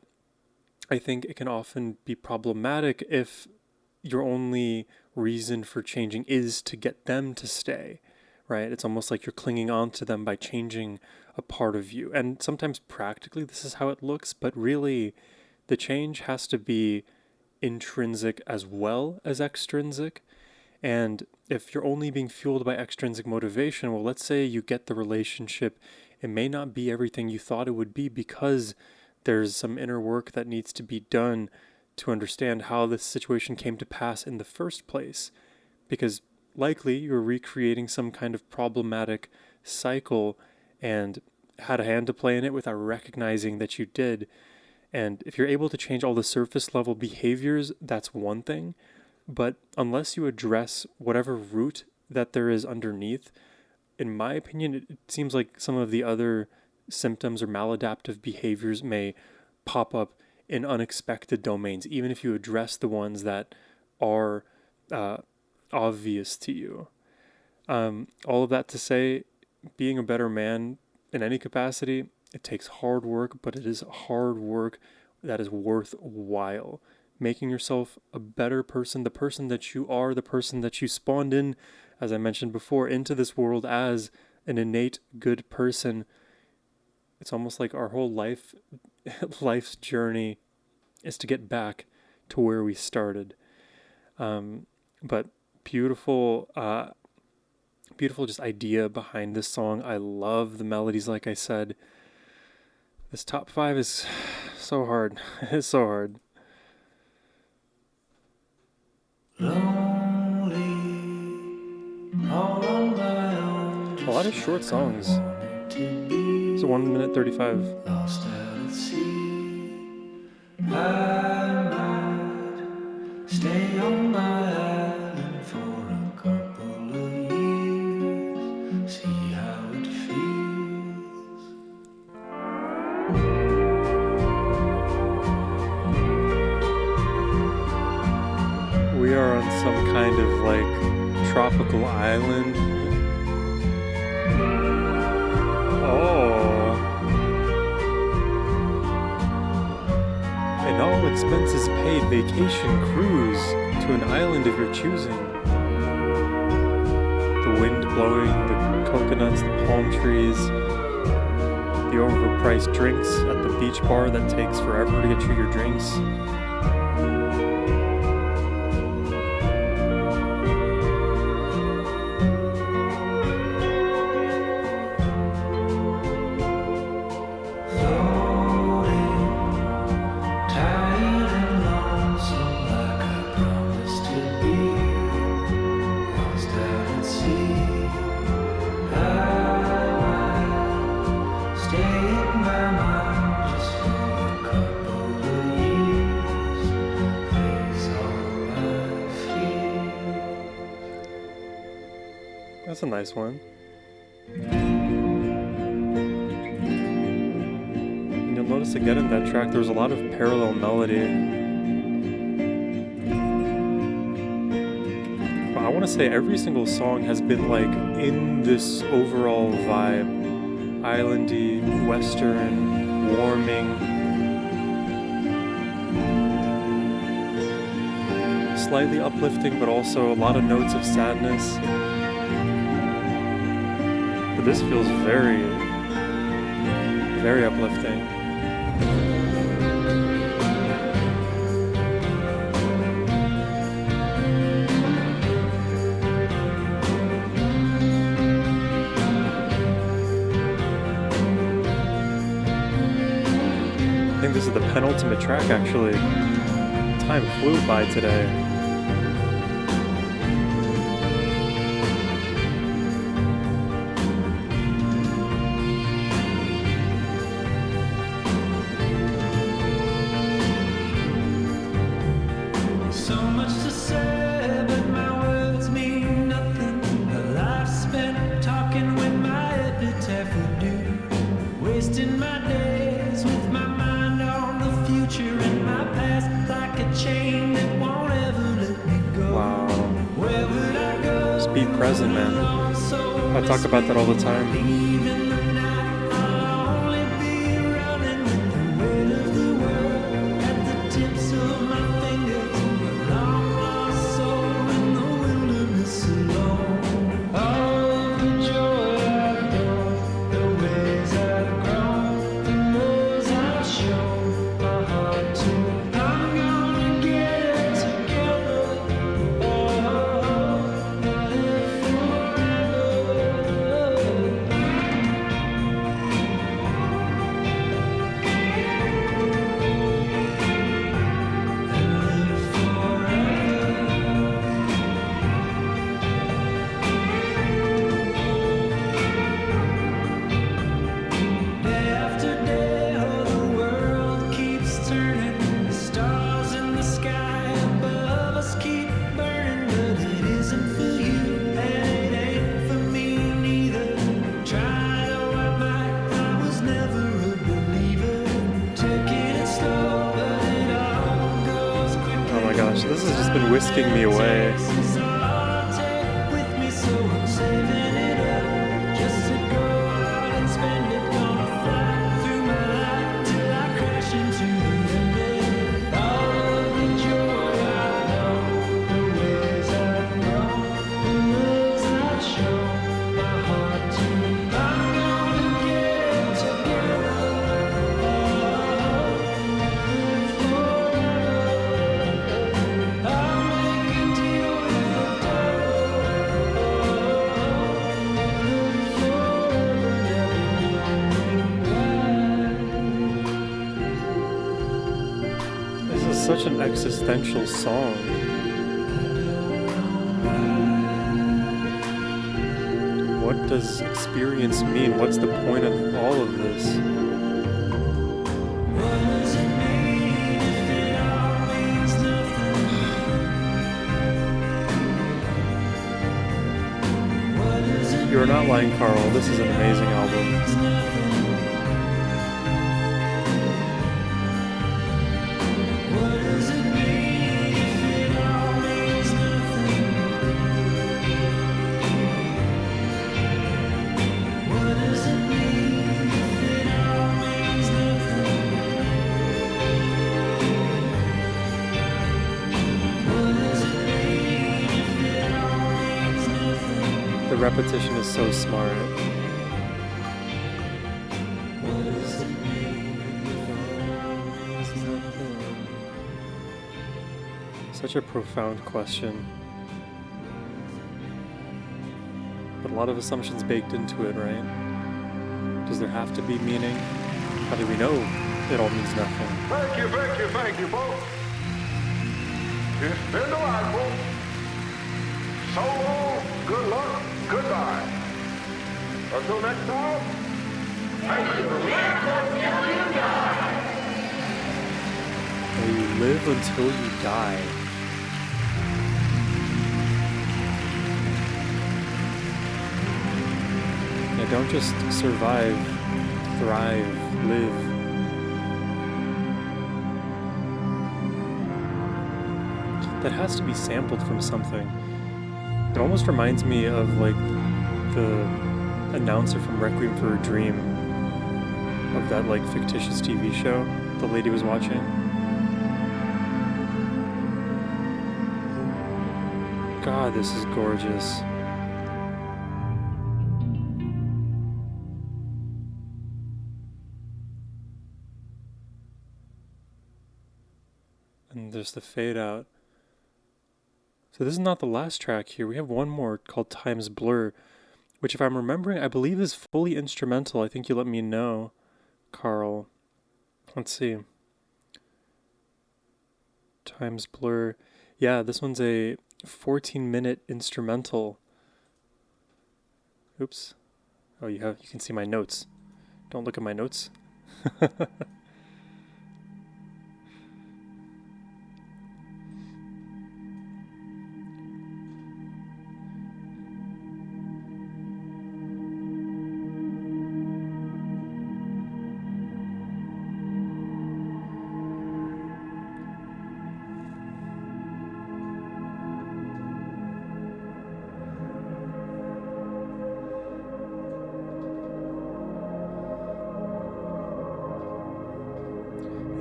I think it can often be problematic if your only reason for changing is to get them to stay, right? It's almost like you're clinging on to them by changing a part of you. And sometimes practically this is how it looks, but really the change has to be intrinsic as well as extrinsic. And if you're only being fueled by extrinsic motivation, well, let's say you get the relationship, it may not be everything you thought it would be because there's some inner work that needs to be done to understand how this situation came to pass in the first place, because likely you're recreating some kind of problematic cycle and had a hand to play in it without recognizing that you did. And if you're able to change all the surface level behaviors, that's one thing. But unless you address whatever root that there is underneath, in my opinion, it seems like some of the other symptoms or maladaptive behaviors may pop up in unexpected domains, even if you address the ones that are obvious to you. All of that to say, being a better man in any capacity, it takes hard work, but it is hard work that is worthwhile. Making yourself a better person, the person that you are, the person that you spawned in, as I mentioned before, into this world as an innate good person. It's almost like our whole life's journey is to get back to where we started. But beautiful just idea behind this song. I love the melodies, like I said. This top 5 is so hard. It's so hard. Lonely, all on my own. A lot of short songs. It's 1 minute 35. Lost out at sea, I might stay on my island for a couple of years, see how it feels. We are on some kind of like tropical island. Oh. An all expenses paid vacation cruise to an island of your choosing. The wind blowing, the coconuts, the palm trees, the overpriced drinks at the beach bar that takes forever to get you your drinks. That's a nice one. And you'll notice again in that track there's a lot of parallel melody. But I want to say every single song has been like in this overall vibe. Islandy, western, warming. Slightly uplifting, but also a lot of notes of sadness. But this feels very, very uplifting. I think this is the penultimate track, actually. Time flew by today. Be present, man. I talk about that all the time. This has just been whisking me away. Such an existential song. What does experience mean? What's the point of all of this? You're not lying, Carl. This is an amazing album. The repetition is so smart. Such a profound question. But a lot of assumptions baked into it, right? Does there have to be meaning? How do we know it all means nothing? Thank you, folks. It's been delightful. So long, good luck, goodbye. Until next time, thank you. You live until you die. Yeah, don't just survive, thrive, live. That has to be sampled from something. It almost reminds me of like the announcer from Requiem for a Dream, of that like fictitious TV show the lady was watching. God, this is gorgeous. And there's the fade out. So this is not the last track here. We have one more called Time's Blur, which if I'm remembering, I believe is fully instrumental. I think you let me know, Carl. Let's see. Time's Blur. Yeah, this one's a 14-minute instrumental. Oops. Oh, you can see my notes. Don't look at my notes.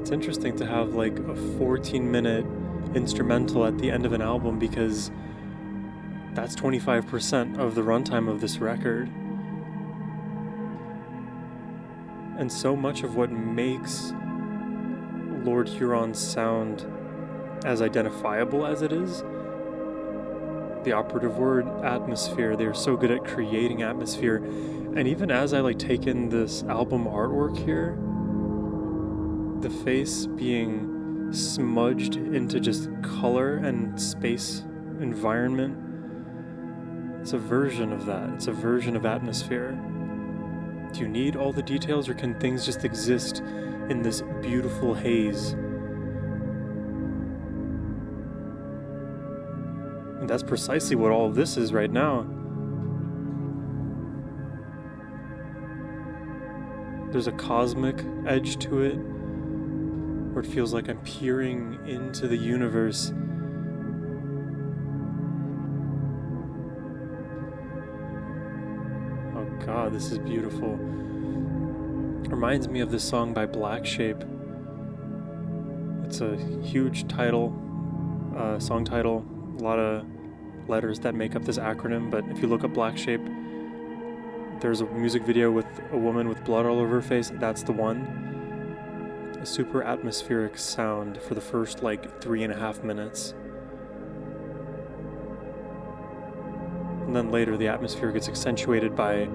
It's interesting to have like a 14-minute instrumental at the end of an album because that's 25% of the runtime of this record. And so much of what makes Lord Huron's sound as identifiable as it is, the operative word, atmosphere. They're so good at creating atmosphere. And even as I like take in this album artwork here, the face being smudged into just color and space environment, it's a version of that. It's a version of atmosphere. Do you need all the details, or can things just exist in this beautiful haze? And that's precisely what all of this is right now. There's a cosmic edge to it, where it feels like I'm peering into the universe. Oh God, this is beautiful. Reminds me of this song by Black Shape. It's a huge title, song title, a lot of letters that make up this acronym, but if you look up Black Shape, there's a music video with a woman with blood all over her face. That's the one. A super atmospheric sound for the first like 3.5 minutes. And then later the atmosphere gets accentuated by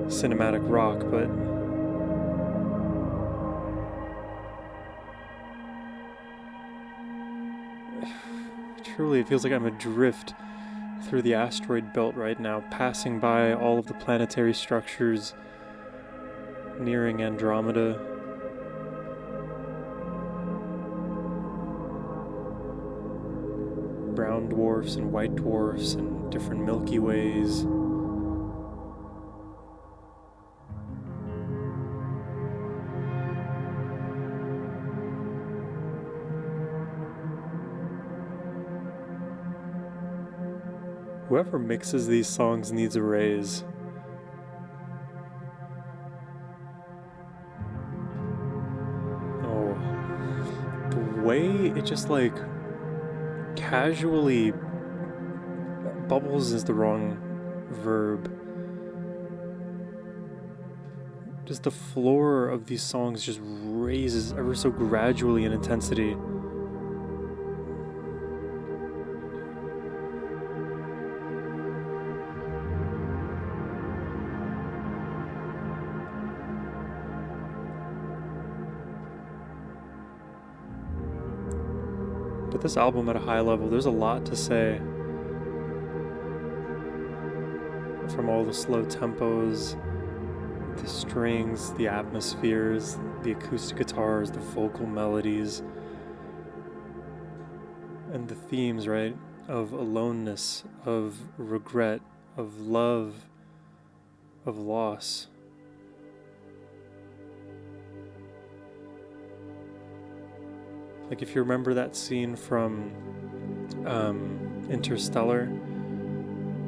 cinematic rock, but truly it feels like I'm adrift through the asteroid belt right now, passing by all of the planetary structures, nearing Andromeda. Brown dwarfs and white dwarfs and different Milky Ways. Whoever mixes these songs needs a raise. Oh, the way it just like casually bubbles is the wrong verb. Just the floor of these songs just raises ever so gradually in intensity. But this album at a high level, there's a lot to say. From all the slow tempos, the strings, the atmospheres, the acoustic guitars, the vocal melodies, and the themes, right, of aloneness, of regret, of love, of loss. Like if you remember that scene from Interstellar,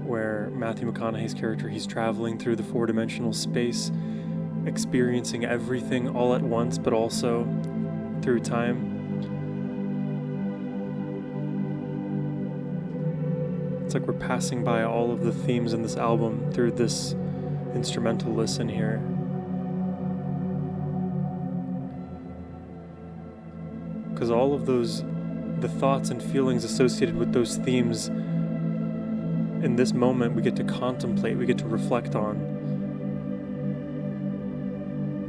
where Matthew McConaughey's character, he's traveling through the four-dimensional space, experiencing everything all at once, but also through time. It's like we're passing by all of the themes in this album through this instrumental listen here. Because all of those, the thoughts and feelings associated with those themes, in this moment we get to contemplate, we get to reflect on.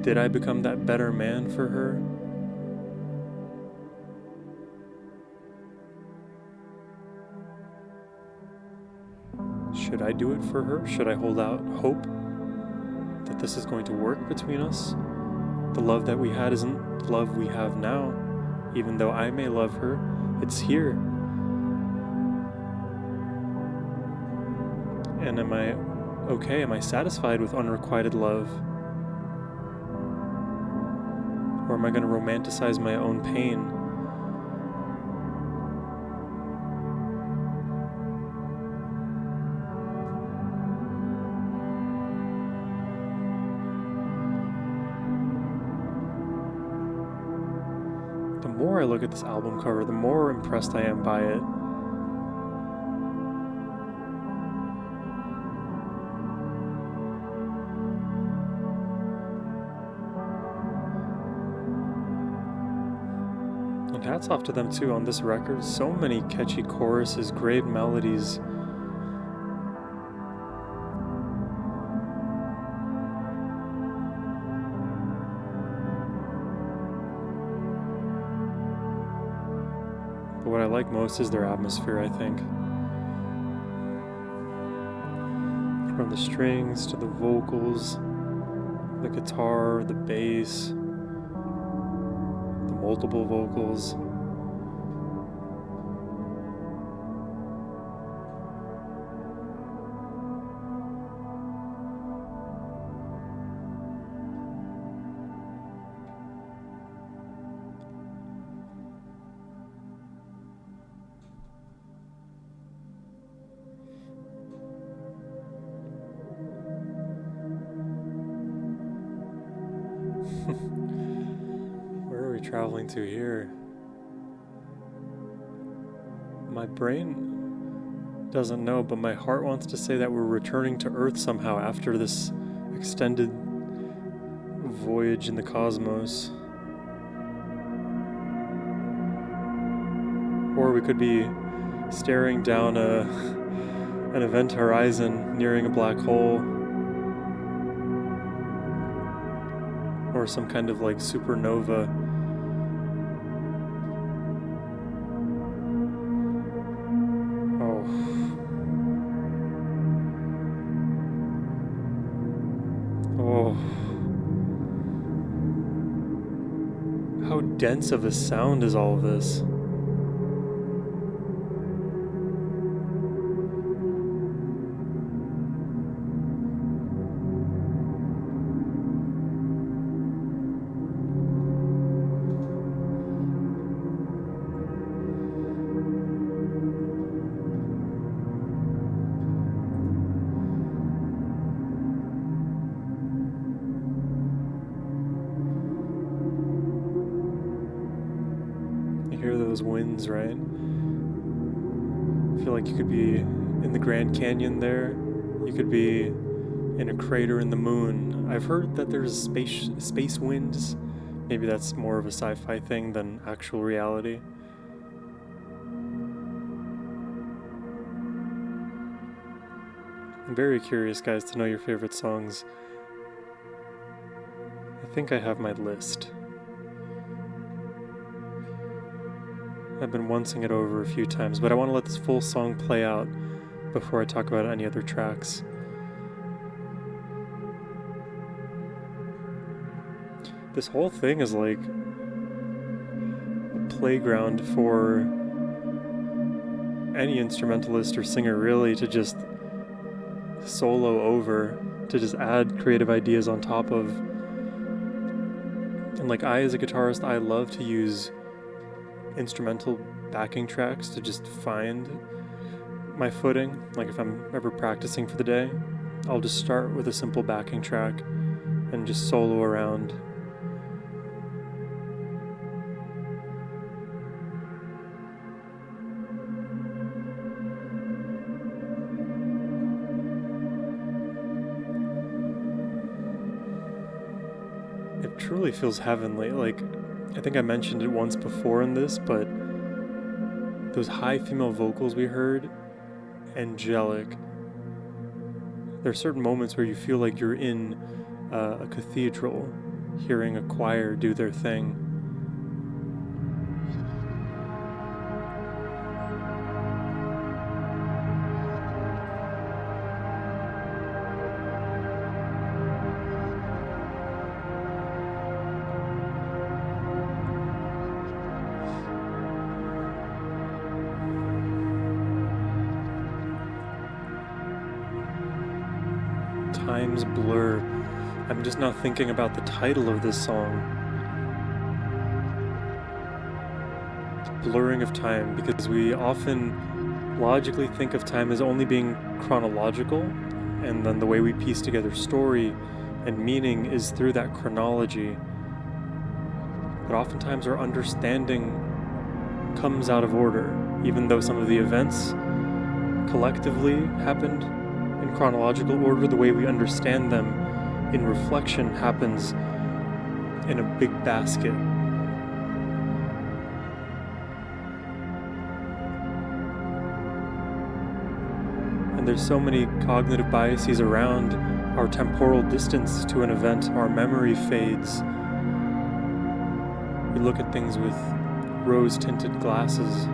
Did I become that better man for her? Should I do it for her? Should I hold out hope that this is going to work between us? The love that we had isn't the love we have now. Even though I may love her, it's here. And am I okay? Am I satisfied with unrequited love? Or am I going to romanticize my own pain? The more I look at this album cover, the more impressed I am by it. And hats off to them too on this record. So many catchy choruses, great melodies. But what I like most is their atmosphere, I think. From the strings to the vocals, the guitar, the bass, the multiple vocals. Where are we traveling to here? My brain doesn't know, but my heart wants to say that we're returning to Earth somehow after this extended voyage in the cosmos. Or we could be staring down an event horizon nearing a black hole. Or some kind of like supernova. Oh. dense of a sound is all of this? Hear those winds, right? I feel like you could be in the Grand Canyon there. You could be in a crater in the moon. I've heard that there's space winds. Maybe that's more of a sci-fi thing than actual reality. I'm very curious, guys, to know your favorite songs. I think I have my list. I've been onceing it over a few times, but I want to let this full song play out before I talk about any other tracks. This whole thing is like a playground for any instrumentalist or singer, really, to just solo over, to just add creative ideas on top of. And like, I as a guitarist, I love to use instrumental backing tracks to just find my footing. Like, if I'm ever practicing for the day, I'll just start with a simple backing track and just solo around. It truly feels heavenly. Like, I think I mentioned it once before in this, but those high female vocals we heard, angelic. There are certain moments where you feel like you're in a cathedral, hearing a choir do their thing. Times blur. I'm just now thinking about the title of this song. Blurring of time, because we often logically think of time as only being chronological, and then the way we piece together story and meaning is through that chronology. But oftentimes our understanding comes out of order, even though some of the events collectively happened in chronological order. The way we understand them in reflection happens in a big basket. And there's so many cognitive biases around our temporal distance to an event. Our memory fades. We look at things with rose-tinted glasses.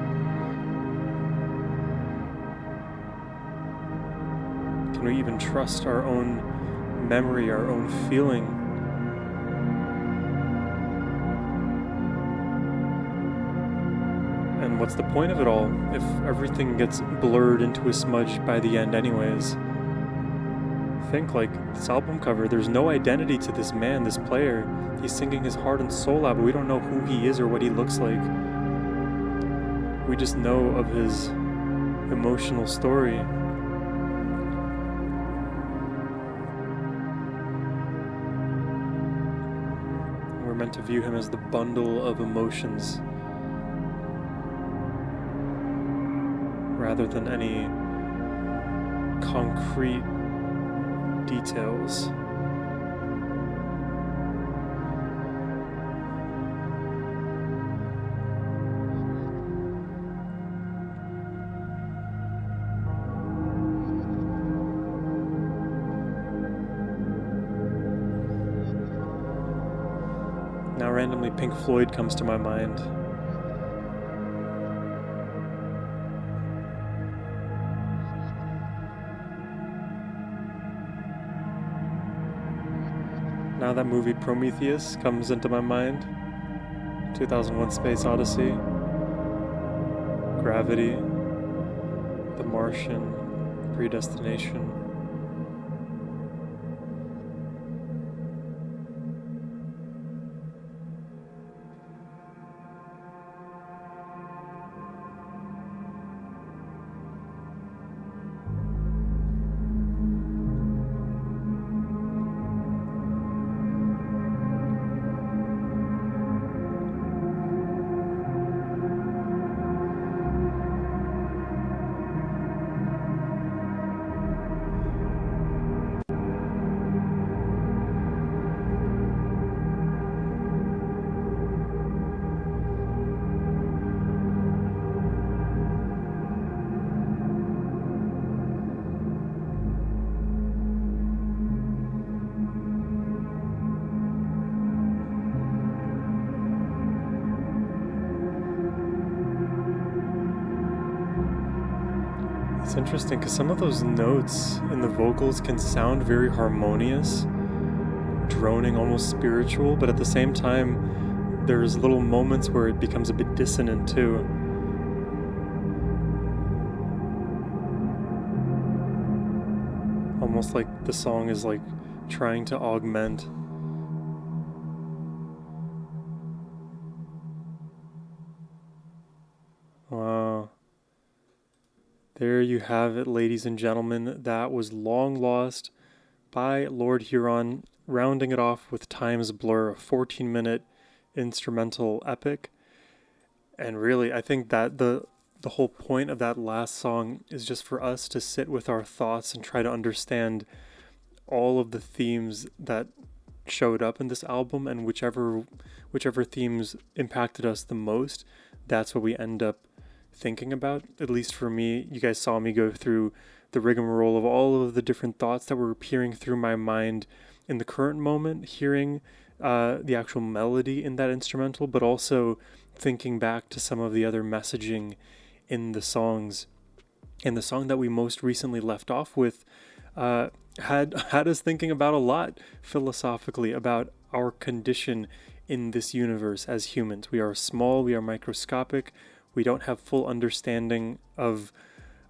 Can we even trust our own memory, our own feeling? And what's the point of it all if everything gets blurred into a smudge by the end anyways? Think, like, this album cover, there's no identity to this man, this player. He's singing his heart and soul out, but we don't know who he is or what he looks like. We just know of his emotional story. We're meant to view him as the bundle of emotions rather than any concrete details. Now randomly Pink Floyd comes to my mind. Now that movie Prometheus comes into my mind. 2001 Space Odyssey, Gravity, The Martian, Predestination. It's interesting because some of those notes in the vocals can sound very harmonious, droning, almost spiritual, but at the same time, there's little moments where it becomes a bit dissonant too. Almost like the song is like trying to augment. Wow. There you have it, ladies and gentlemen. That was Long Lost by Lord Huron, rounding it off with Time's Blur, a 14-minute instrumental epic. And really, I think that the whole point of that last song is just for us to sit with our thoughts and try to understand all of the themes that showed up in this album, and whichever themes impacted us the most, that's what we end up thinking about. At least for me, you guys saw me go through the rigmarole of all of the different thoughts that were peering through my mind in the current moment, hearing the actual melody in that instrumental, but also thinking back to some of the other messaging in the songs. And the song that we most recently left off with had us thinking about a lot philosophically about our condition in this universe as humans. We are small, we are microscopic, we don't have full understanding of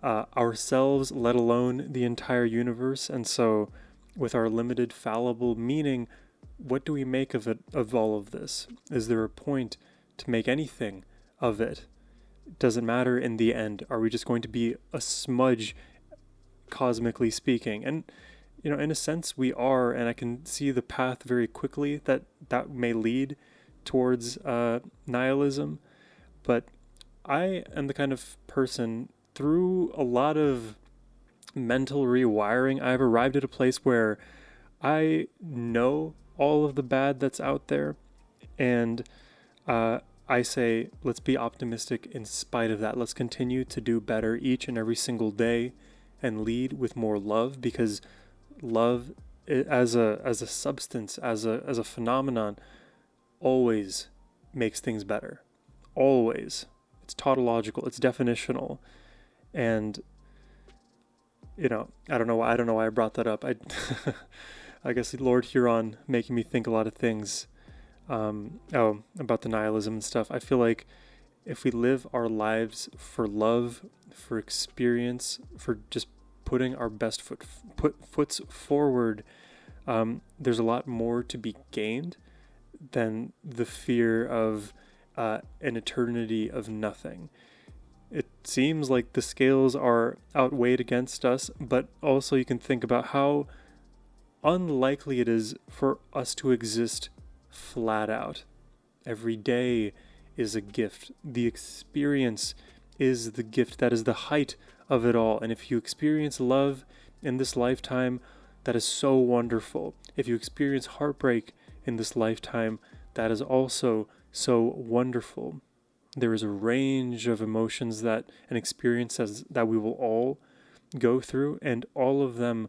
ourselves, let alone the entire universe. And so with our limited, fallible meaning, what do we make of it, of all of this? Is there a point to make anything of it? Does it matter in the end? Are we just going to be a smudge, cosmically speaking? And, you know, in a sense we are, and I can see the path very quickly that may lead towards nihilism. But I am the kind of person, through a lot of mental rewiring, I've arrived at a place where I know all of the bad that's out there, and I say, let's be optimistic in spite of that. Let's continue to do better each and every single day and lead with more love, because love as a substance, as a phenomenon, always makes things better. Always. It's tautological, it's definitional. And you know, I don't know why I brought that up. I guess Lord Huron making me think a lot of things about the nihilism and stuff. I feel like if we live our lives for love, for experience, for just putting our best foots forward, there's a lot more to be gained than the fear of an eternity of nothing. It seems like the scales are outweighed against us, but also you can think about how unlikely it is for us to exist flat out. Every day is a gift. The experience is the gift that is the height of it all. And if you experience love in this lifetime, that is so wonderful. If you experience heartbreak in this lifetime, that is also so wonderful. There is a range of emotions that and experiences that we will all go through, and all of them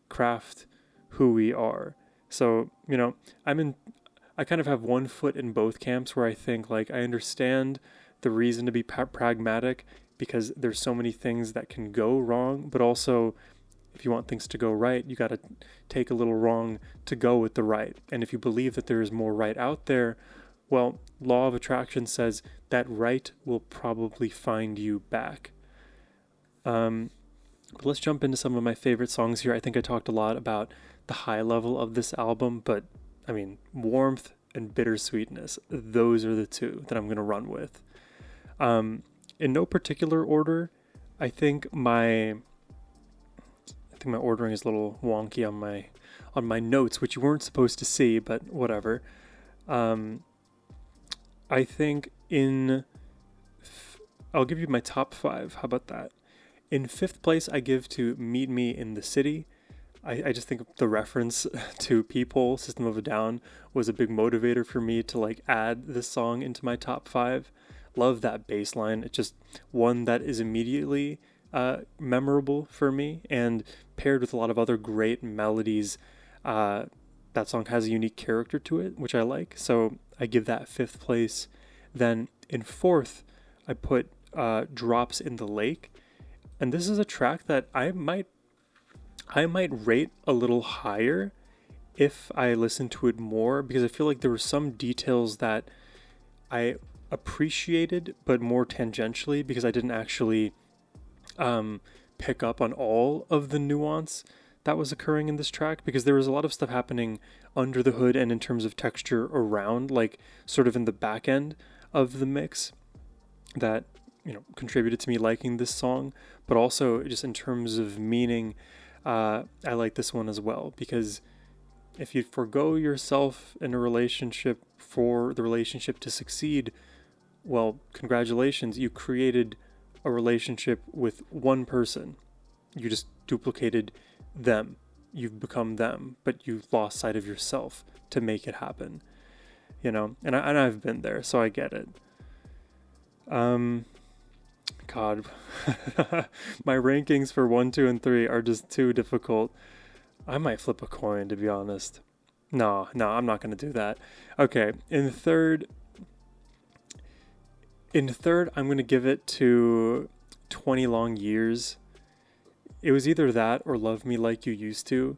craft who we are. So, you know, I kind of have one foot in both camps, where I think, like, I understand the reason to be pragmatic, because there's so many things that can go wrong, but also if you want things to go right, you got to take a little wrong to go with the right. And if you believe that there is more right out there, Well, law of attraction says that right will probably find you back. But let's jump into some of my favorite songs here. I think I talked a lot about the high level of this album, but I mean, warmth and bittersweetness, those are the two that I'm going to run with. In no particular order, I think my ordering is a little wonky on my notes, which you weren't supposed to see, but whatever. I think I'll give you my top 5. How about that? In 5th place, I give to Meet Me in the City. I just think the reference to People, System of a Down, was a big motivator for me to like add this song into my top 5. Love that bass line. It's just one that is immediately memorable for me, and paired with a lot of other great melodies, that song has a unique character to it, which I like. So I give that 5th place. Then in 4th, I put Drops in the Lake. And this is a track that I might rate a little higher if I listen to it more, because I feel like there were some details that I appreciated, but more tangentially, because I didn't actually pick up on all of the nuance that was occurring in this track, because there was a lot of stuff happening under the hood and in terms of texture around, like sort of in the back end of the mix, that contributed to me liking this song. But also just in terms of meaning, I like this one as well, because if you forgo yourself in a relationship for the relationship to succeed, well, congratulations, you created a relationship with one person. You just duplicated them. You've become them, but you've lost sight of yourself to make it happen. And I've been there, so I get it. God, my rankings for 1, 2, and 3 are just too difficult. I might flip a coin, to be honest. No, I'm not going to do that. Okay, in third, I'm going to give it to 20 Long Years. It was either that or Love Me Like You Used To,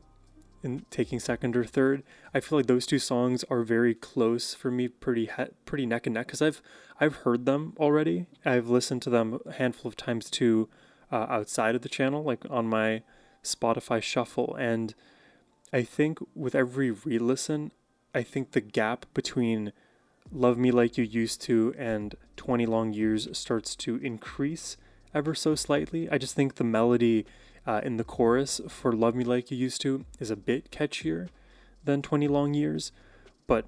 in taking second or third. I feel like those two songs are very close for me, pretty neck and neck, because I've heard them already. I've listened to them a handful of times too, outside of the channel, like on my Spotify shuffle. And I think with every re-listen, I think the gap between Love Me Like You Used To and 20 Long Years starts to increase ever so slightly. I just think the melody in the chorus for Love Me Like You Used To is a bit catchier than 20 Long Years, but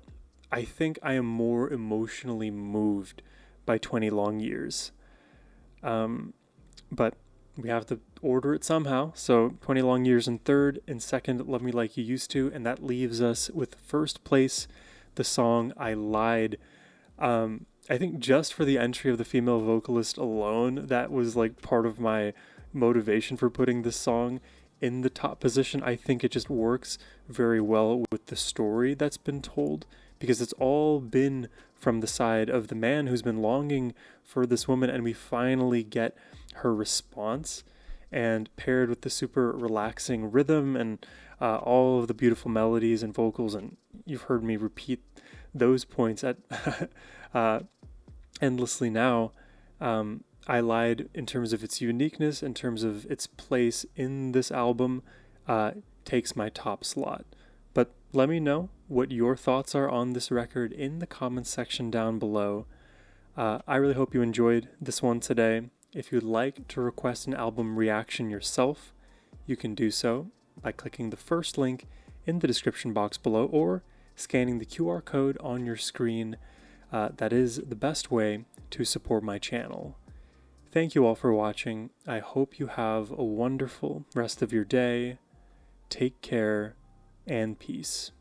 I think I am more emotionally moved by 20 Long Years. But we have to order it somehow. So 20 Long Years in third, and second, Love Me Like You Used To, and that leaves us with first place, the song I Lied. I think just for the entry of the female vocalist alone, that was like part of my motivation for putting this song in the top position. I think it just works very well with the story that's been told, because it's all been from the side of the man who's been longing for this woman, and we finally get her response, and paired with the super relaxing rhythm and all of the beautiful melodies and vocals, and you've heard me repeat those points at endlessly now. I Lied, in terms of its uniqueness, in terms of its place in this album, takes my top slot. But let me know what your thoughts are on this record in the comments section down below. I really hope you enjoyed this one today. If you'd like to request an album reaction yourself, you can do so by clicking the first link in the description box below, or scanning the QR code on your screen. That is the best way to support my channel. Thank you all for watching. I hope you have a wonderful rest of your day. Take care and peace.